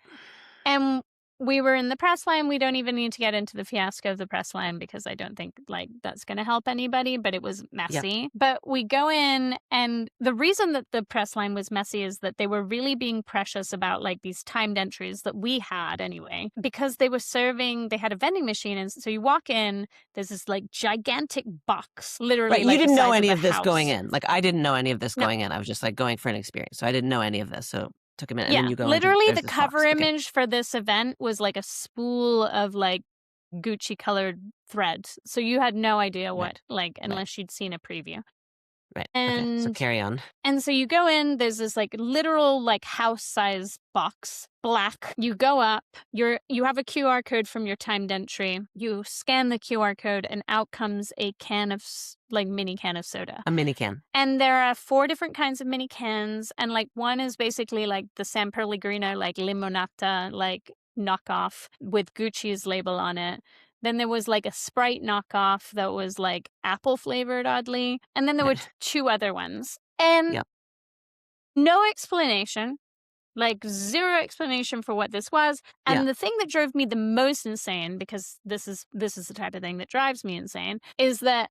And we were in the press line. We don't even need to get into the fiasco of the press line because I don't think like that's going to help anybody, but it was messy. Yep. But we go in, and the reason that the press line was messy is that they were really being precious about like these timed entries that we had anyway, because they had a vending machine. And so you walk in, there's this like gigantic box, literally. Right. Like you didn't know any of this house. going in. Like I didn't know any of this going in. I was just like going for an experience. So I didn't know any of this. So took a minute, and then you go literally into, the cover image for this event was like a spool of like Gucci colored threads, so you had no idea what unless you'd seen a preview. Right. And so carry on. And so you go in, there's this like literal like house size box, black. You go up, you have a QR code from your timed entry. You scan the QR code, and out comes a can of mini can of soda. A mini can. And there are 4 different kinds of mini cans, and like one is basically like the San Pellegrino like limonata like knockoff with Gucci's label on it. Then there was like a Sprite knockoff that was like apple flavored, oddly. And then there were 2 other ones. And no explanation, like 0 explanation for what this was. And the thing that drove me the most insane, because this is the type of thing that drives me insane, is that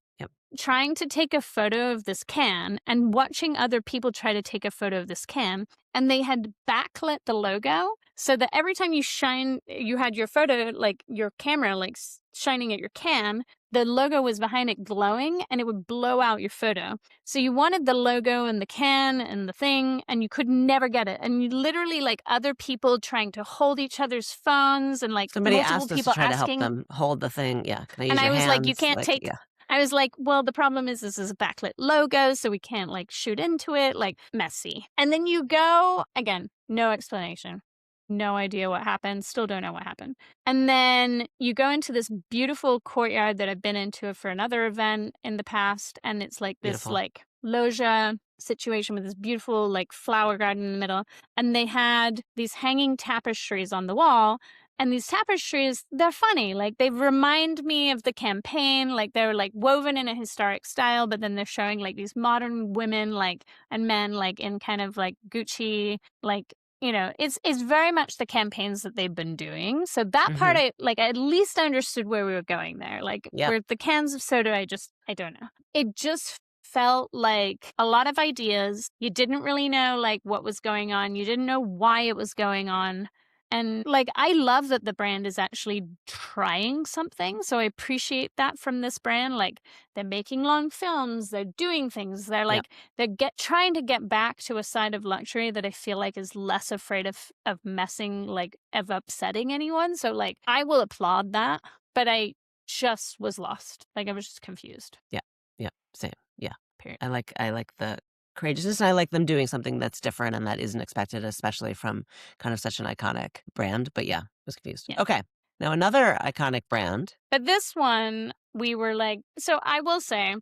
trying to take a photo of this can and watching other people try to take a photo of this can, and they had backlit the logo so that every time you had your photo, like your camera like shining at your can, the logo was behind it glowing, and it would blow out your photo. So you wanted the logo and the can and the thing, and you could never get it. And you literally like other people trying to hold each other's phones, and like somebody multiple asked us people to try asking, to help them hold the thing. Yeah. Can I use and your I was hands? like, you can't take. I was like, well, the problem is this is a backlit logo, so we can't like shoot into it, like messy. And then you go, again, no explanation. No idea what happened. Still don't know what happened. And then you go into this beautiful courtyard that I've been into for another event in the past. And it's like this like loggia situation with this beautiful like flower garden in the middle. And they had these hanging tapestries on the wall. And these tapestries, they're funny. Like they remind me of the campaign. Like they're like woven in a historic style, but then they're showing like these modern women like and men like in kind of like Gucci, like, you know, it's very much the campaigns that they've been doing. So that part, I at least understood where we were going there. Like where the cans of soda, I don't know. It just felt like a lot of ideas. You didn't really know like what was going on. You didn't know why it was going on. And like, I love that the brand is actually trying something. So I appreciate that from this brand. Like they're making long films, they're doing things. They're like, they're trying to get back to a side of luxury that I feel like is less afraid of messing, like of upsetting anyone. So like, I will applaud that, but I just was lost. Like I was just confused. Yeah. Yeah. Same. Yeah. Period. I like the courageousness, and I like them doing something that's different and that isn't expected, especially from kind of such an iconic brand. But yeah, I was confused. Yeah. Okay. Now, another iconic brand. But this one, we were like, so I will say,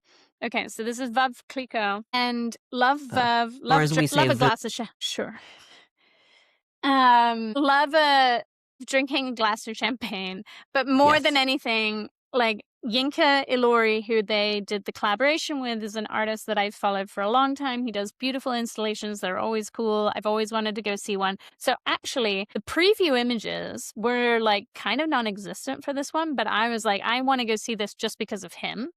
okay, so this is Veuve Clicquot, and love Veuve, or as we say, love a glass of sure. Love a drinking a glass of champagne, but more than anything, like YINKA ILORI, who they did the collaboration with, is an artist that I've followed for a long time. He does beautiful installations that are always cool. I've always wanted to go see one. So actually, the preview images were like kind of non-existent for this one, but I was like, I want to go see this just because of him.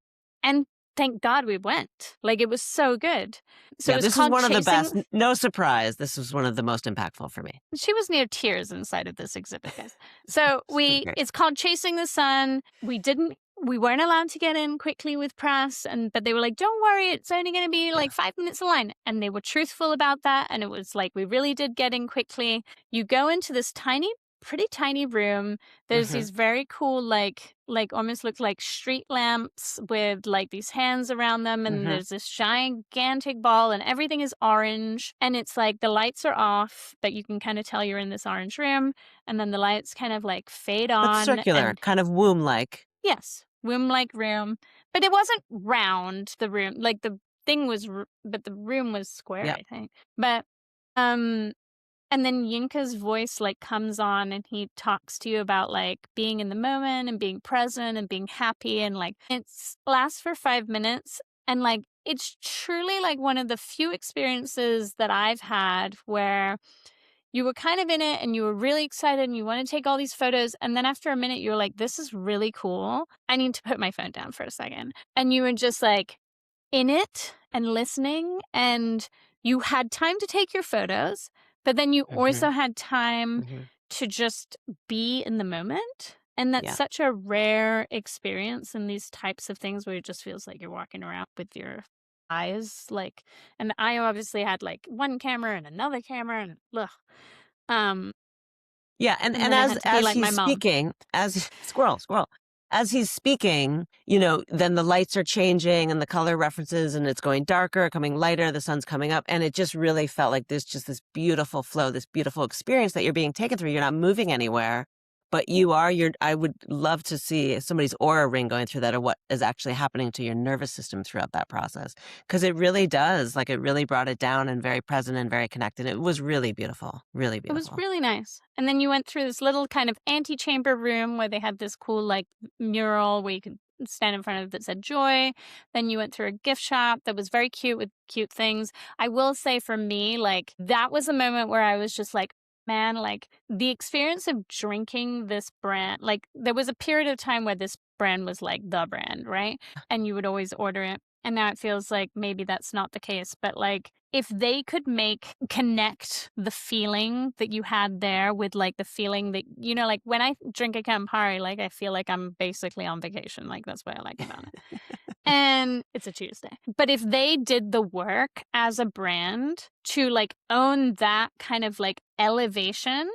And thank God we went. Like, it was so good. So yeah, this is one of the best. No surprise. This was one of the most impactful for me. She was near tears inside of this exhibit, guys. So it's called Chasing the Sun. We weren't allowed to get in quickly with press, but they were like, don't worry, it's only going to be like 5 minutes in line. And they were truthful about that. And it was like, we really did get in quickly. You go into this pretty tiny room. There's these very cool, like almost look like street lamps with like these hands around them. And there's this gigantic ball and everything is orange. And it's like the lights are off, but you can kind of tell you're in this orange room. And then the lights kind of like fade on. It's circular, kind of womb-like. Yes, womb-like room. But it wasn't round, the room. Like the thing was, but the room was square, I think. But, and then YINKA's voice like comes on and he talks to you about like being in the moment and being present and being happy, and like it lasts for 5 minutes, and like it's truly like one of the few experiences that I've had where you were kind of in it and you were really excited and you want to take all these photos, and then after a minute you're like, this is really cool. I need to put my phone down for a second. And you were just like in it and listening, and you had time to take your photos. But then you also had time to just be in the moment. And that's such a rare experience in these types of things where it just feels like you're walking around with your eyes. Like, and I obviously had like one camera and another camera and yeah, and as like he's speaking, as squirrel. As he's speaking, you know, then the lights are changing and the color references, and it's going darker, coming lighter, the sun's coming up. And it just really felt like there's just this beautiful flow, this beautiful experience that you're being taken through. You're not moving anywhere, but I would love to see somebody's aura ring going through that, or what is actually happening to your nervous system throughout that process. Because it really does, like it really brought it down and very present and very connected. It was really beautiful, really beautiful. It was really nice. And then you went through this little kind of antechamber room where they had this cool like mural where you could stand in front of it that said joy. Then you went through a gift shop that was very cute with cute things. I will say for me, like that was a moment where I was just like, man, like the experience of drinking this brand, like there was a period of time where this brand was like the brand, right? And you would always order it. And now it feels like maybe that's not the case. But like if they could connect the feeling that you had there with like the feeling that, you know, like when I drink a Campari, like I feel like I'm basically on vacation. Like that's what I like about it. And it's a Tuesday. But if they did the work as a brand to like own that kind of like elevation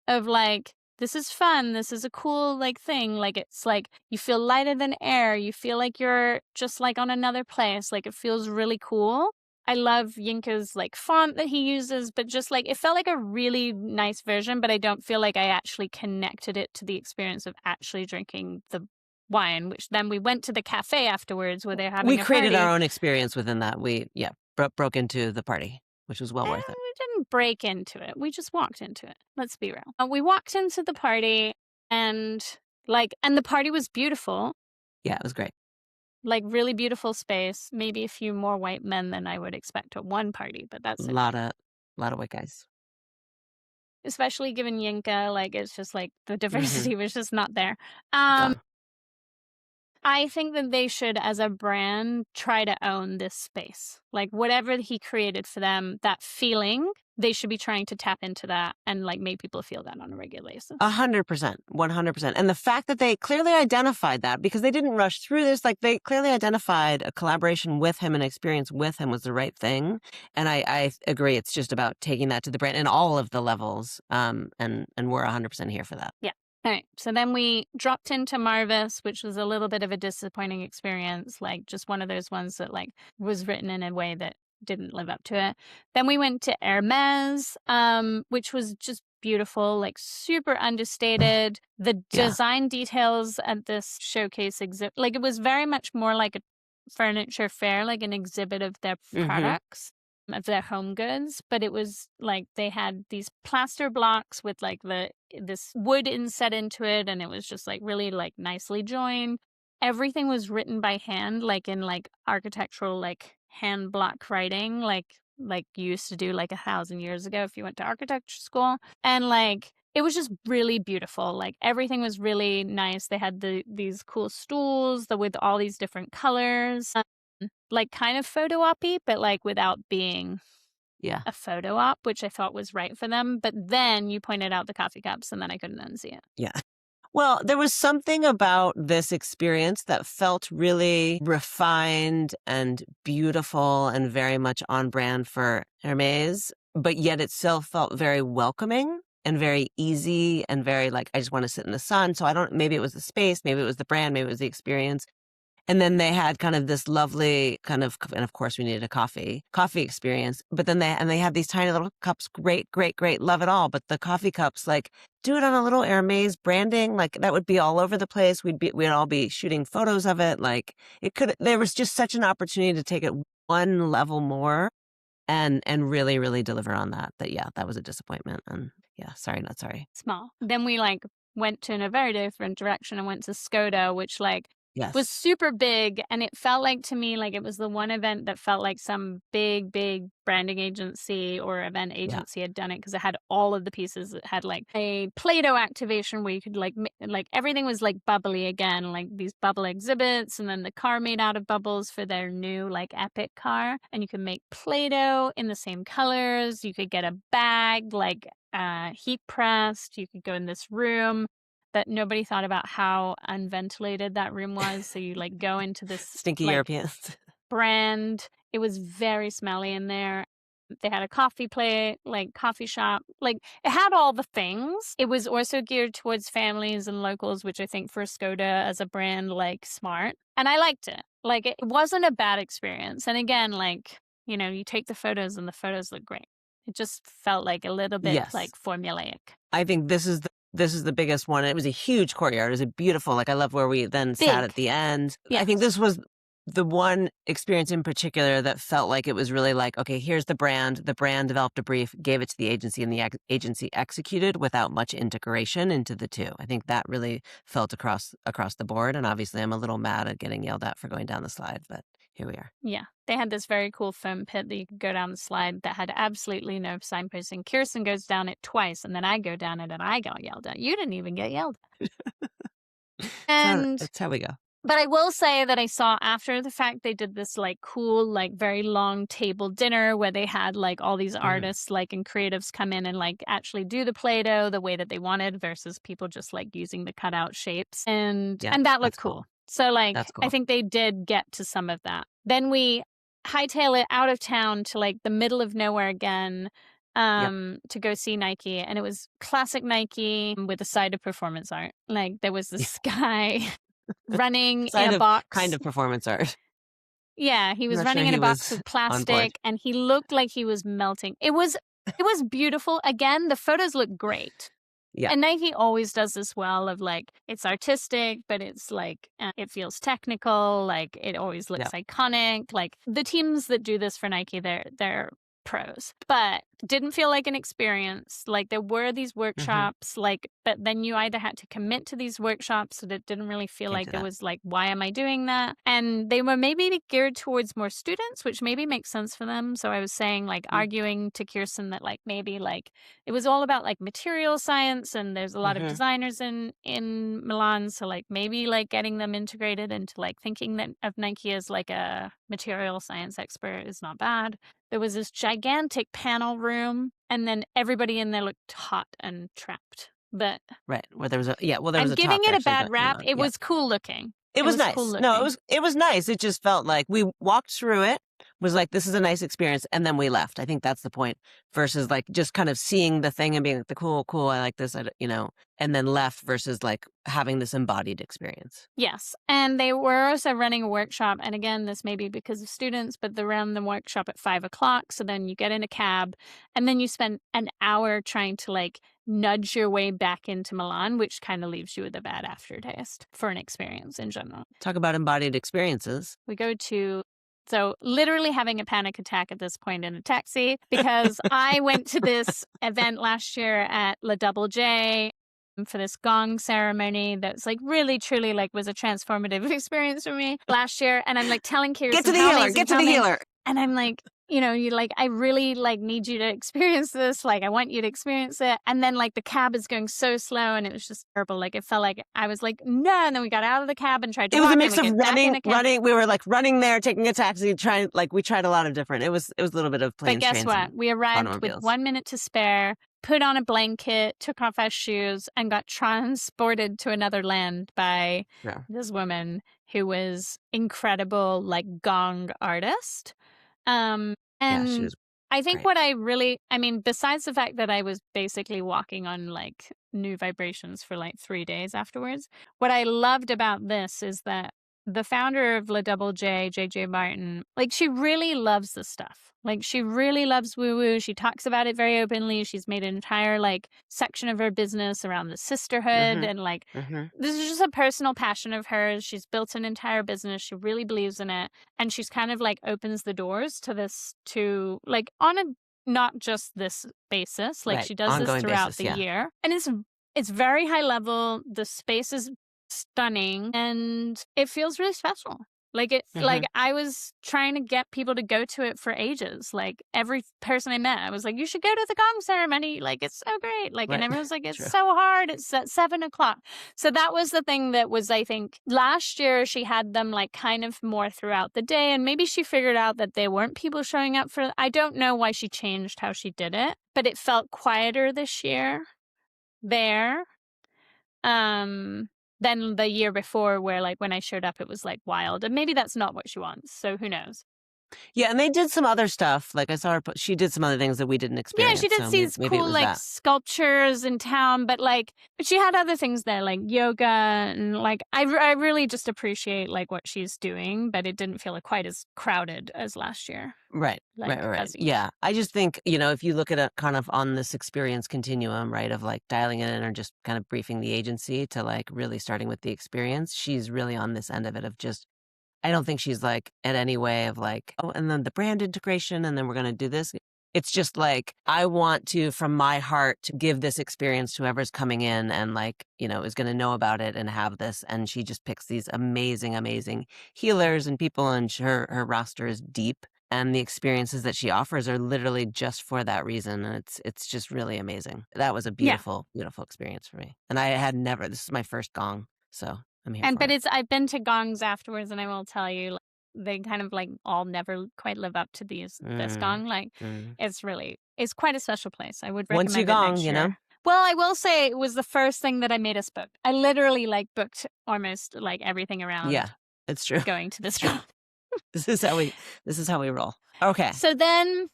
of like, this is fun, this is a cool like thing, like it's like you feel lighter than air, you feel like you're just like on another place, like it feels really cool. I love YINKA's like font that he uses, but just like it felt like a really nice version, but I don't feel like I actually connected it to the experience of actually drinking the wine, which then we went to the cafe afterwards where they're having we created our own experience within that. We broke into the party, which was well worth it. We didn't break into it, we just walked into it. Let's be real. We walked into the party and the party was beautiful. Yeah, it was great. Like really beautiful space. Maybe a few more white men than I would expect at one party, but that's a lot of white guys. Especially given YINKA, like it's just like the diversity was just not there. I think that they should, as a brand, try to own this space. Like whatever he created for them, that feeling, they should be trying to tap into that and like make people feel that on a regular basis. 100%, 100%. And the fact that they clearly identified that, because they didn't rush through this, like they clearly identified a collaboration with him, an experience with him was the right thing. And I agree, it's just about taking that to the brand in all of the levels. And we're 100% here for that. Yeah. All right, so then we dropped into Marvis, which was a little bit of a disappointing experience, like just one of those ones that like was written in a way that didn't live up to it. Then we went to HERMÈS, which was just beautiful, like super understated. The Yeah. design details at this showcase exhibit, like it was very much more like a furniture fair, like an exhibit of their products, of their home goods. But it was like they had these plaster blocks with like this wood inset into it, and it was just like really like nicely joined. Everything was written by hand, like in like architectural like hand block writing, like you used to do like 1,000 years ago if you went to architecture school. And like it was just really beautiful. Like everything was really nice. They had these cool stools with all these different colors, like kind of photo op-y, but like without being a photo op, which I thought was right for them. But then you pointed out the coffee cups, and then I couldn't unsee it. Yeah. Well, there was something about this experience that felt really refined and beautiful and very much on brand for Hermès, but yet it still felt very welcoming and very easy and very like, I just want to sit in the sun. So maybe it was the space, maybe it was the brand, maybe it was the experience. And then they had kind of this lovely kind of, and of course we needed a coffee experience. But then they had these tiny little cups. Great, great, great. Love it all. But the coffee cups, like, do it on a little Hermès branding. Like that would be all over the place. We'd all be shooting photos of it. Like there was just such an opportunity to take it one level more and really, really deliver on that. That was a disappointment. And sorry, not sorry. Small. Then we like went to in a very different direction and went to SKODA, which like was super big, and it felt like to me like it was the one event that felt like some big branding agency or event agency had done it, because it had all of the pieces. It had like a Play-Doh activation where you could like everything was like bubbly again, like these bubble exhibits, and then the car made out of bubbles for their new like epic car, and you could make Play-Doh in the same colors. You could get a bag like heat pressed. You could go in this room that nobody thought about how unventilated that room was. So you like go into this stinky like, Europeans brand. It was very smelly in there. They had a coffee shop. Like it had all the things. It was also geared towards families and locals, which I think for SKODA as a brand, like smart. And I liked it. Like it wasn't a bad experience. And again, like, you know, you take the photos and the photos look great. It just felt like a little bit like formulaic. I think this is the biggest one. It was a huge courtyard. It was a beautiful, like I love where we then sat at the end. Yes. I think this was the one experience in particular that felt like it was really like, okay, here's the brand. The brand developed a brief, gave it to the agency, and the agency executed without much integration into the two. I think that really felt across the board. And obviously I'm a little mad at getting yelled at for going down the slide, but here we are. Yeah. They had this very cool foam pit that you could go down the slide that had absolutely no signposting. Kirsten goes down it twice, and then I go down it and I got yelled at. You didn't even get yelled at. And that's how we go. But I will say that I saw after the fact they did this like cool, like very long table dinner where they had like all these artists like and creatives come in and like actually do the Play-Doh the way that they wanted versus people just like using the cutout shapes. And that looked cool. So like I think they did get to some of that. Then we hightail it out of town to like the middle of nowhere again to go see Nike. And it was classic Nike with a side of performance art. Like there was this guy running in a box. Kind of performance art. Yeah, he was running in a box with plastic and he looked like he was melting. It was beautiful. Again, the photos look great. Yeah. And Nike always does this well of like, it's artistic, but it's like, it feels technical. Like it always looks iconic. Like the teams that do this for Nike, they're pros, but didn't feel like an experience. Like there were these workshops, like, but then you either had to commit to these workshops, so that didn't really feel like there was like, why am I doing that? And they were maybe geared towards more students, which maybe makes sense for them. So I was saying like arguing to Kirsten that like maybe like it was all about like material science, and there's a lot of designers in Milan, so like maybe like getting them integrated into like thinking that of Nike as like a material science expert is not bad. There was this gigantic panel room, and then everybody in there looked hot and trapped. But where there was a I'm giving it a bad rap. It was cool looking. It was nice. Cool No, it was nice. It just felt like we walked through it, was like, this is a nice experience, and then we left. I think that's the point, versus like just kind of seeing the thing and being like, cool, I like this, and then left versus like having this embodied experience. Yes. And they were also running a workshop. And again, this may be because of students, but they ran the workshop at 5 o'clock. So then you get in a cab and then you spend an hour trying to like nudge your way back into Milan, which kind of leaves you with a bad aftertaste for an experience in general. Talk about embodied experiences. We go to, so literally having a panic attack at this point in a taxi, because I went to this event last year at La Double J for this gong ceremony that was like really truly like was a transformative experience for me last year. And I'm like telling Kirsten, get to the healer, get to the healer. And I'm like, you know, you're like, I really like need you to experience this. Like, I want you to experience it. And then like the cab is going so slow and it was just terrible. Like it felt like I was like, no. And then we got out of the cab and tried to It was walk, a mix and of we get back in the cab. running. We were like running there, taking a taxi, trying, like we tried a lot of different. It was a little bit of planes, But guess trains, what? and We arrived with automobiles. 1 minute to spare, put on a blanket, took off our shoes, and got transported to another land by Yeah. this woman who was incredible, like gong artist. And Yeah, she was I think great. what I really, I mean, besides the fact that I was basically walking on like new vibrations for like 3 days afterwards, what I loved about this is that the founder of La Double J, JJ Martin, like she really loves this stuff. Like she really loves woo-woo. She talks about it very openly. She's made an entire like section of her business around the sisterhood and like this is just a personal passion of hers. She's built an entire business. She really believes in it. And she's kind of like opens the doors to this to like on a not just this basis. Like Right. she does this Ongoing throughout basis, the yeah. year. And it's very high level. The space is stunning and it feels really special. Like it like I was trying to get people to go to it for ages. Like every person I met, I was like, you should go to the gong ceremony. Like it's so great. Like Right. and everyone's like, it's True. so hard. It's at 7 o'clock. So that was the thing that was, I think, last year she had them like kind of more throughout the day. And maybe she figured out that there weren't people showing up for, I don't know why she changed how she did it, but it felt quieter this year there. Than the year before where like when I showed up it was like wild, and maybe that's not what she wants, so who knows. Yeah, and they did some other stuff. Like I saw her, she did some other things that we didn't experience. Yeah, she did so see these maybe cool like sculptures in town, but she had other things there like yoga and like I really just appreciate like what she's doing, but it didn't feel like quite as crowded as last year. Right. Like, Right. Yeah. I just think, you know, if you look at it kind of on this experience continuum, right, of like dialing it in or just kind of briefing the agency to like really starting with the experience, she's really on this end of it of just, I don't think she's like in any way of like, oh, and then the brand integration, and then we're going to do this. It's just like, I want to, from my heart, to give this experience to whoever's coming in and like, you know, is going to know about it and have this. And she just picks these amazing, amazing healers and people, and her roster is deep. And the experiences that she offers are literally just for that reason. And it's just really amazing. That was a beautiful, beautiful experience for me. And I had never, this is my first gong. So I'm here for it. I've been to gongs afterwards, and I will tell you, like, they kind of like all never quite live up to this gong. Like it's quite a special place. I would recommend Once you it gong, next you year. know. Well, I will say it was the first thing that I made us book. I literally like booked almost like everything around. Yeah, it's true. Going to this gong. This is how we roll. Okay. So then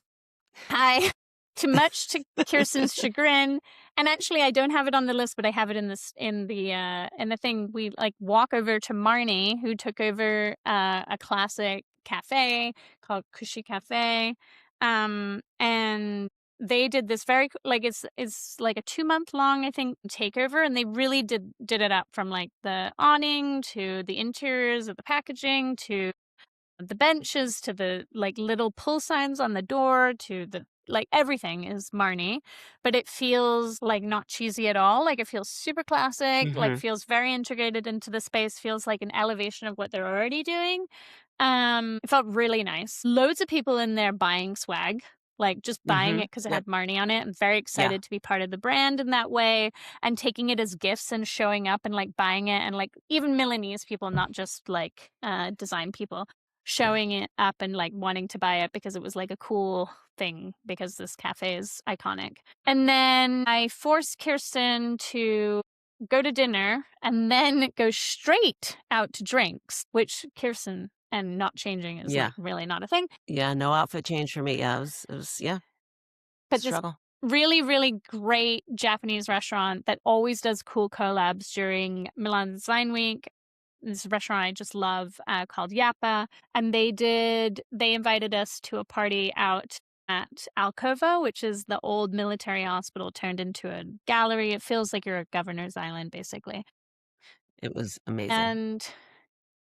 much to Kirsten's chagrin, and actually I don't have it on the list, but I have it in the thing. We like walk over to MARNI, who took over a classic cafe called Cushy Cafe, and they did this very like it's like a 2-month long, I think, takeover, and they really did it up from like the awning to the interiors of the packaging to the benches to the like little pull signs on the door to the like everything is MARNI, but it feels like not cheesy at all. Like it feels super classic, like feels very integrated into the space, feels like an elevation of what they're already doing. It felt really nice. Loads of people in there buying swag, like just buying it because it had MARNI on it. I'm very excited to be part of the brand in that way, and taking it as gifts and showing up and like buying it, and like even Milanese people, not just like design people, showing it up and like wanting to buy it because it was like a cool thing because this cafe is iconic. And then I forced Kirsten to go to dinner and then go straight out to drinks, which Kirsten and not changing is like really not a thing. Yeah, no outfit change for me. Yeah, it was but struggle. This really, really great Japanese restaurant that always does cool collabs during Milan Design Week. This restaurant I just love called Yappa, and they invited us to a party out at Alcova, which is the old military hospital turned into a gallery. It feels like you're a governor's island, basically. It was amazing. And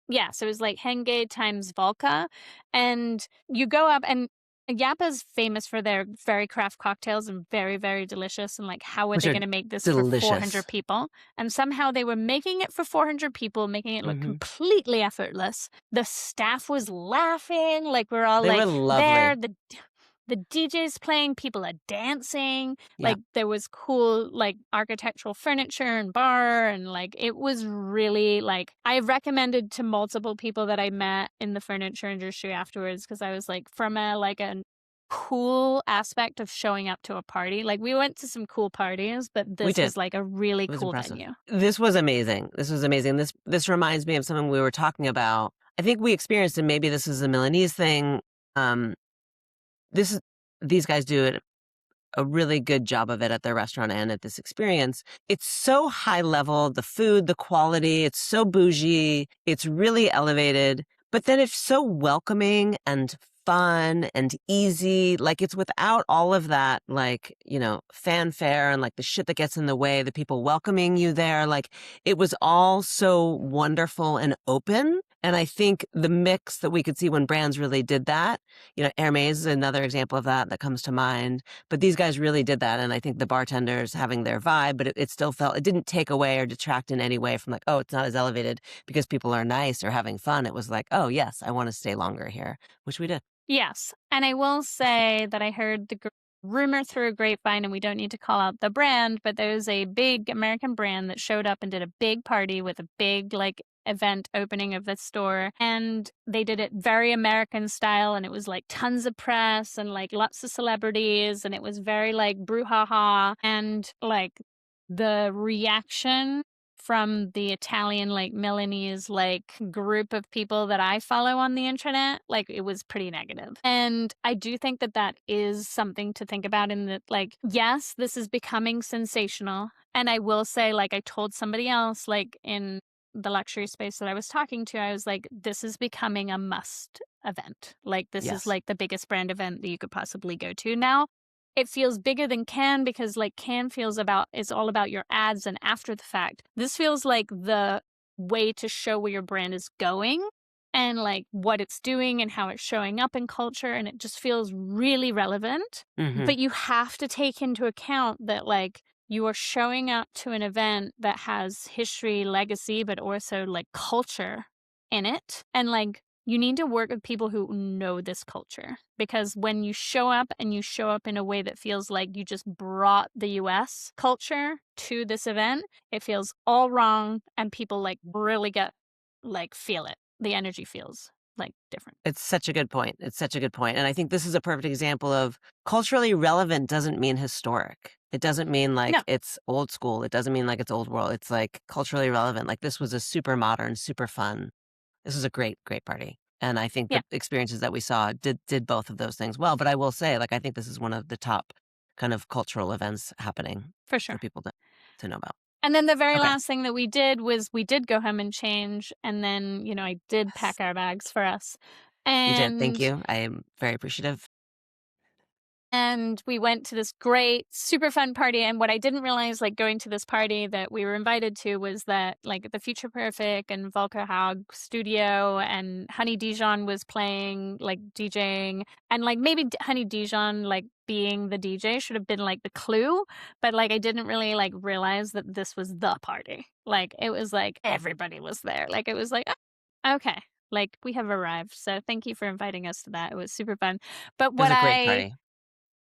yeah, so it was like Hengate times Volca. And you go up, and Yapa's famous for their very craft cocktails and very, very delicious. And like, how are Which they are going to make this delicious. for 400 people? And somehow they were making it for 400 people, making it look completely effortless. The staff was laughing. Like, we're all They like were lovely. there. The DJ's playing, people are dancing. Yeah. Like, there was cool, like, architectural furniture and bar, and like, it was really like, I recommended to multiple people that I met in the furniture industry afterwards, because I was like, from a cool aspect of showing up to a party. Like, we went to some cool parties, but this was like a really cool venue. This was amazing. This was amazing. This reminds me of something we were talking about. I think we experienced, and maybe this is a Milanese thing. These guys do a really good job of it at their restaurant and at this experience. It's so high level, the food, the quality, it's so bougie, it's really elevated, but then it's so welcoming and fun and easy. Like, it's without all of that, like, you know, fanfare and like the shit that gets in the way, the people welcoming you there. Like, it was all so wonderful and open. And I think the mix that we could see when brands really did that, you know, Hermès is another example of that comes to mind. But these guys really did that. And I think the bartenders having their vibe, but it still felt, it didn't take away or detract in any way from like, oh, it's not as elevated because people are nice or having fun. It was like, oh, yes, I want to stay longer here, which we did. Yes. And I will say that I heard the rumor through a grapevine, and we don't need to call out the brand, but there was a big American brand that showed up and did a big party with a big, like, event opening of the store, and they did it very American style, and it was like tons of press and like lots of celebrities, and it was very like brouhaha, and like the reaction from the Italian, like, Milanese, like, group of people that I follow on the internet, like, it was pretty negative. And I do think that that is something to think about, in that, like, yes, this is becoming sensational. And I will say, like, I told somebody else, like, in the luxury space that I was talking to, I was like, this is becoming a must event. Like, this is like the biggest brand event that you could possibly go to now. It feels bigger than Cannes, because like Cannes is all about your ads and after the fact. This feels like the way to show where your brand is going and like what it's doing and how it's showing up in culture. And it just feels really relevant. But you have to take into account that like you are showing up to an event that has history, legacy, but also like culture in it. And like, you need to work with people who know this culture, because when you show up in a way that feels like you just brought the US culture to this event, it feels all wrong, and people like really feel it. The energy feels like different. It's such a good point. And I think this is a perfect example of culturally relevant doesn't mean historic. It doesn't mean like it's old school. It doesn't mean like it's old world. It's like culturally relevant. Like, this was a super modern, super fun. This is a great, great party. And I think the experiences that we saw did both of those things well. But I will say, like, I think this is one of the top kind of cultural events happening for sure for people to know about. And then the very last thing that we did was we did go home and change. And then, you know, I did pack our bags for us. And you did. Thank you. I am very appreciative. And we went to this great, super fun party. And what I didn't realize, like, going to this party that we were invited to, was that, like, the Future Perfect and Volker Haug studio and Honey Dijon was playing, like, DJing. And, like, maybe Honey Dijon, like, being the DJ should have been, like, the clue. But, like, I didn't really, like, realize that this was the party. Like, it was, like, everybody was there. Like, it was like, oh, okay. Like, we have arrived. So thank you for inviting us to that. It was super fun. But It was a great party.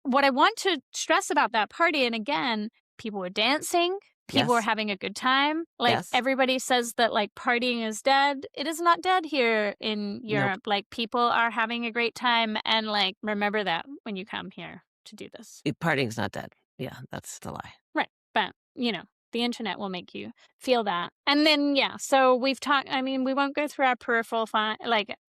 What I want to stress about that party, and again, people were dancing, people were having a good time. Like, everybody says that, like, partying is dead. It is not dead here in Europe. Like, people are having a great time, and, like, remember that when you come here to do this. Partying's not dead. Yeah, that's the lie. Right. But, you know, the internet will make you feel that. And then, so we've talked, I mean, we won't go through our peripheral,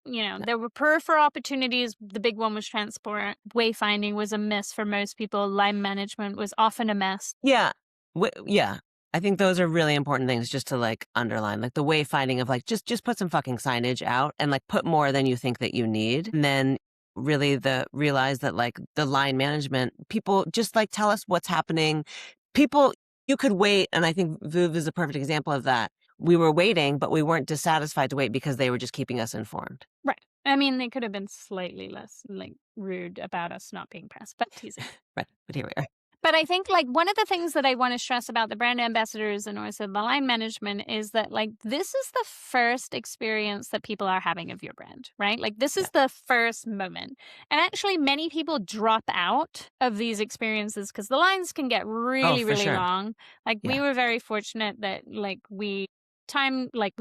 you know, there were peripheral opportunities. The big one was transport. Wayfinding was a miss for most people. Line management was often a mess. Yeah. I think those are really important things just to, like, underline. Like, the wayfinding of, like, just put some fucking signage out and, like, put more than you think that you need. And then really realize that like the line management, people just like tell us what's happening. People, you could wait. And I think Veuve is a perfect example of that. We were waiting, but we weren't dissatisfied to wait because they were just keeping us informed. Right. I mean, they could have been slightly less like rude about us not being pressed, but teasing. Right. But here we are. But I think like one of the things that I want to stress about the brand ambassadors and also the line management is that like this is the first experience that people are having of your brand, right? Like this is the first moment. And actually many people drop out of these experiences because the lines can get really, really long. Like we were very fortunate that like we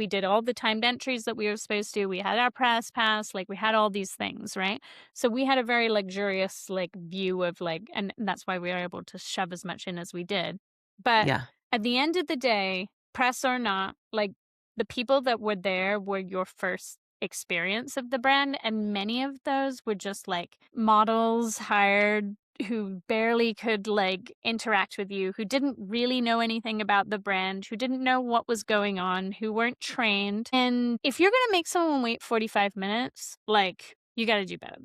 did all the timed entries that we were supposed to. We had our press pass, like we had all these things, right? So we had a very luxurious like view of like, and that's why we were able to shove as much in as we did. But at the end of the day, press or not, like the people that were there were your first experience of the brand, and many of those were just like models hired who barely could like interact with you, who didn't really know anything about the brand, who didn't know what was going on, who weren't trained. And if you're going to make someone wait 45 minutes, like you got to do better.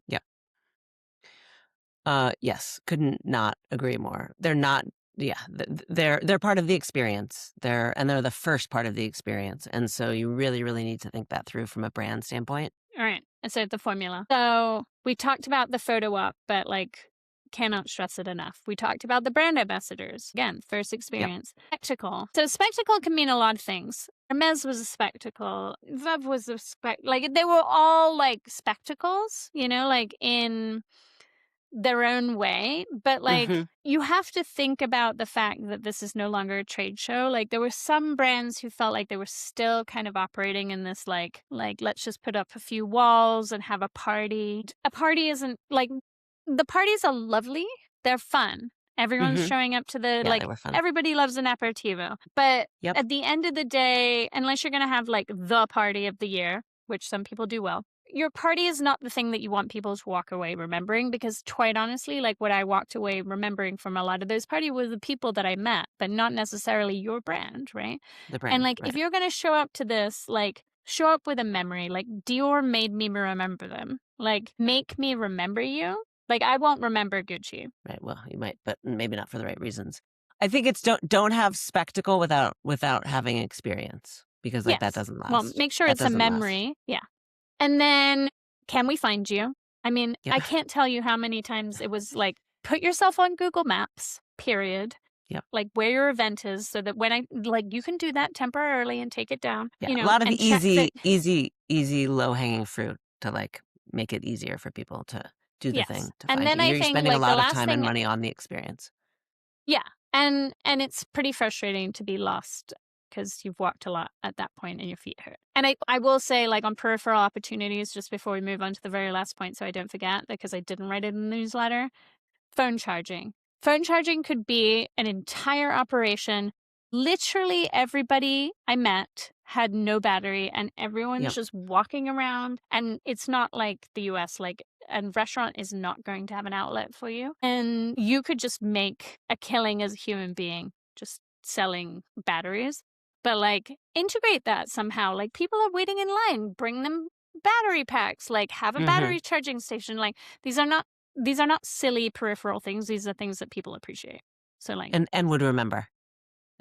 Yes, couldn't not agree more. They're not, they're part of the experience. They're the first part of the experience. And so you really, really need to think that through from a brand standpoint. All right. And so the formula. So we talked about the photo op, but like cannot stress it enough. We talked about the brand ambassadors. Again, first experience. Spectacle. So spectacle can mean a lot of things. HERMÈS was a spectacle. Veuve was a like they were all like spectacles, you know, like in their own way. But like you have to think about the fact that this is no longer a trade show. Like there were some brands who felt like they were still kind of operating in this like let's just put up a few walls and have a party. A party isn't like, the parties are lovely. They're fun. Everyone's showing up to the, like, everybody loves an aperitivo. But at the end of the day, unless you're going to have, like, the party of the year, which some people do well, your party is not the thing that you want people to walk away remembering, because quite honestly, like, what I walked away remembering from a lot of those parties were the people that I met, but not necessarily your brand, right? The brand, and, like, if you're going to show up to this, like, show up with a memory. Like, Dior made me remember them. Like, make me remember you. Like, I won't remember Gucci. Right. Well, you might, but maybe not for the right reasons. I think it's don't have spectacle without having experience, because like that doesn't last. Well, make sure it's a memory. Last. Yeah. And then, can we find you? I mean, I can't tell you how many times it was like, put yourself on Google Maps, period. Yep. Like where your event is, so that when I like, you can do that temporarily and take it down. Yeah. You know, a lot of easy low hanging fruit to like make it easier for people to do the thing. To and find then you. I You're think spending like, a lot of time and money on the experience. Yeah, and it's pretty frustrating to be lost because you've walked a lot at that point and your feet hurt. And I will say, like, on peripheral opportunities, just before we move on to the very last point, so I don't forget, because I didn't write it in the newsletter, phone charging. Phone charging could be an entire operation. Literally everybody I met had no battery, and everyone's just walking around. And it's not like the US, like a restaurant is not going to have an outlet for you. And you could just make a killing as a human being just selling batteries. But like, integrate that somehow. Like, people are waiting in line, bring them battery packs, like have a battery charging station. Like, these are not silly peripheral things. These are things that people appreciate. So like, and would remember.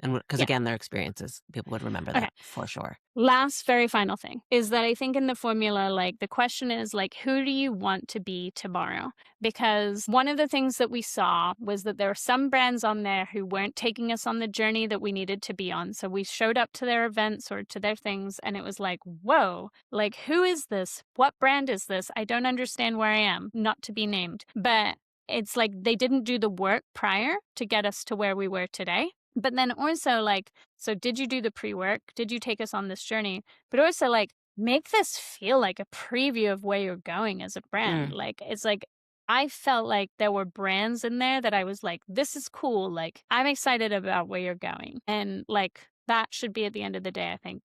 And because again, their experiences, people would remember that for sure. Last, very final thing is that I think in the formula, like, the question is like, who do you want to be tomorrow? Because one of the things that we saw was that there were some brands on there who weren't taking us on the journey that we needed to be on. So we showed up to their events or to their things, and it was like, whoa, like, who is this? What brand is this? I don't understand where I am, not to be named. But it's like they didn't do the work prior to get us to where we were today. But then also, like, so did you do the pre-work? Did you take us on this journey? But also, like, make this feel like a preview of where you're going as a brand. Like, it's like, I felt like there were brands in there that I was like, this is cool. Like, I'm excited about where you're going. And, like, that should be at the end of the day, I think,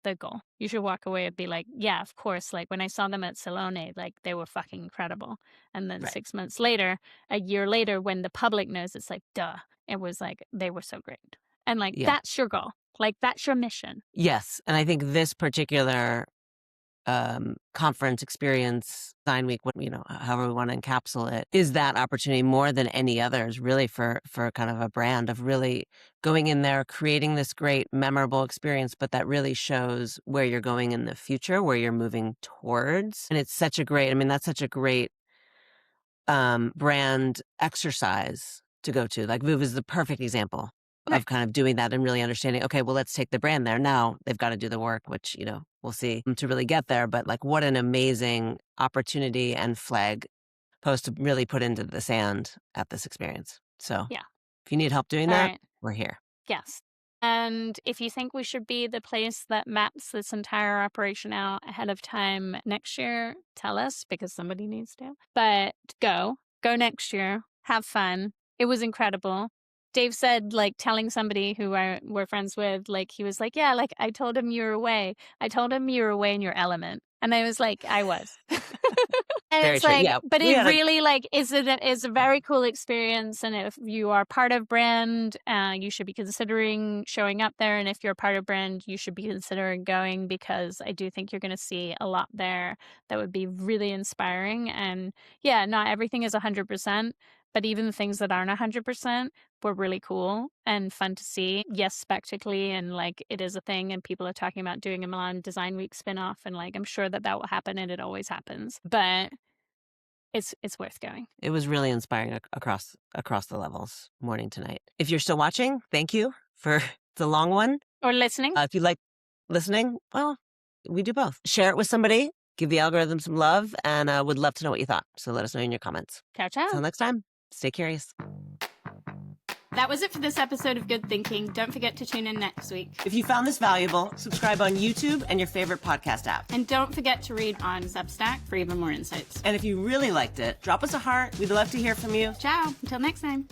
the goal. You should walk away and be like, yeah, of course. Like, when I saw them at Salone, like, they were fucking incredible. And then 6 months later, a year later, when the public knows, it's like, duh. It was like, they were so great. And like, that's your goal. Like, that's your mission. Yes. And I think this particular conference experience, design week, however we want to encapsulate it, is that opportunity more than any others, really, for kind of a brand of really going in there, creating this great, memorable experience, but that really shows where you're going in the future, where you're moving towards. And it's such a great, that's such a great brand exercise to go to. Like Veuve is the perfect example of kind of doing that and really understanding, okay, well, let's take the brand there. Now they've got to do the work, which, we'll see to really get there. But like, what an amazing opportunity and flag post to really put into the sand at this experience. So yeah, if you need help doing that, we're here. Yes. And if you think we should be the place that maps this entire operation out ahead of time next year, tell us, because somebody needs to. But go next year, have fun. It was incredible. Dave said, like, telling somebody who we're friends with, like, he was like, yeah, like, I told him you were away. I told him you were away in your element. And I was like, I was. And Very it's true. like, Yeah, but it really like is a very cool experience. And if you are part of brand, you should be considering showing up there. And if you're part of brand, you should be considering going, because I do think you're going to see a lot there that would be really inspiring. And yeah, not everything is 100%, but even the things that aren't 100% were really cool and fun to see. Yes, spectacularly, and like it is a thing, and people are talking about doing a Milan Design Week spinoff, and like I'm sure that will happen, and it always happens. But it's worth going. It was really inspiring across the levels, morning to night. If you're still watching, thank you for the long one. Or listening. If you like listening, well, we do both. Share it with somebody. Give the algorithm some love, and would love to know what you thought. So let us know in your comments. Ciao, ciao. Until next time, stay curious. That was it for this episode of Good Thinking. Don't forget to tune in next week. If you found this valuable, subscribe on YouTube and your favorite podcast app. And don't forget to read on Substack for even more insights. And if you really liked it, drop us a heart. We'd love to hear from you. Ciao. Until next time.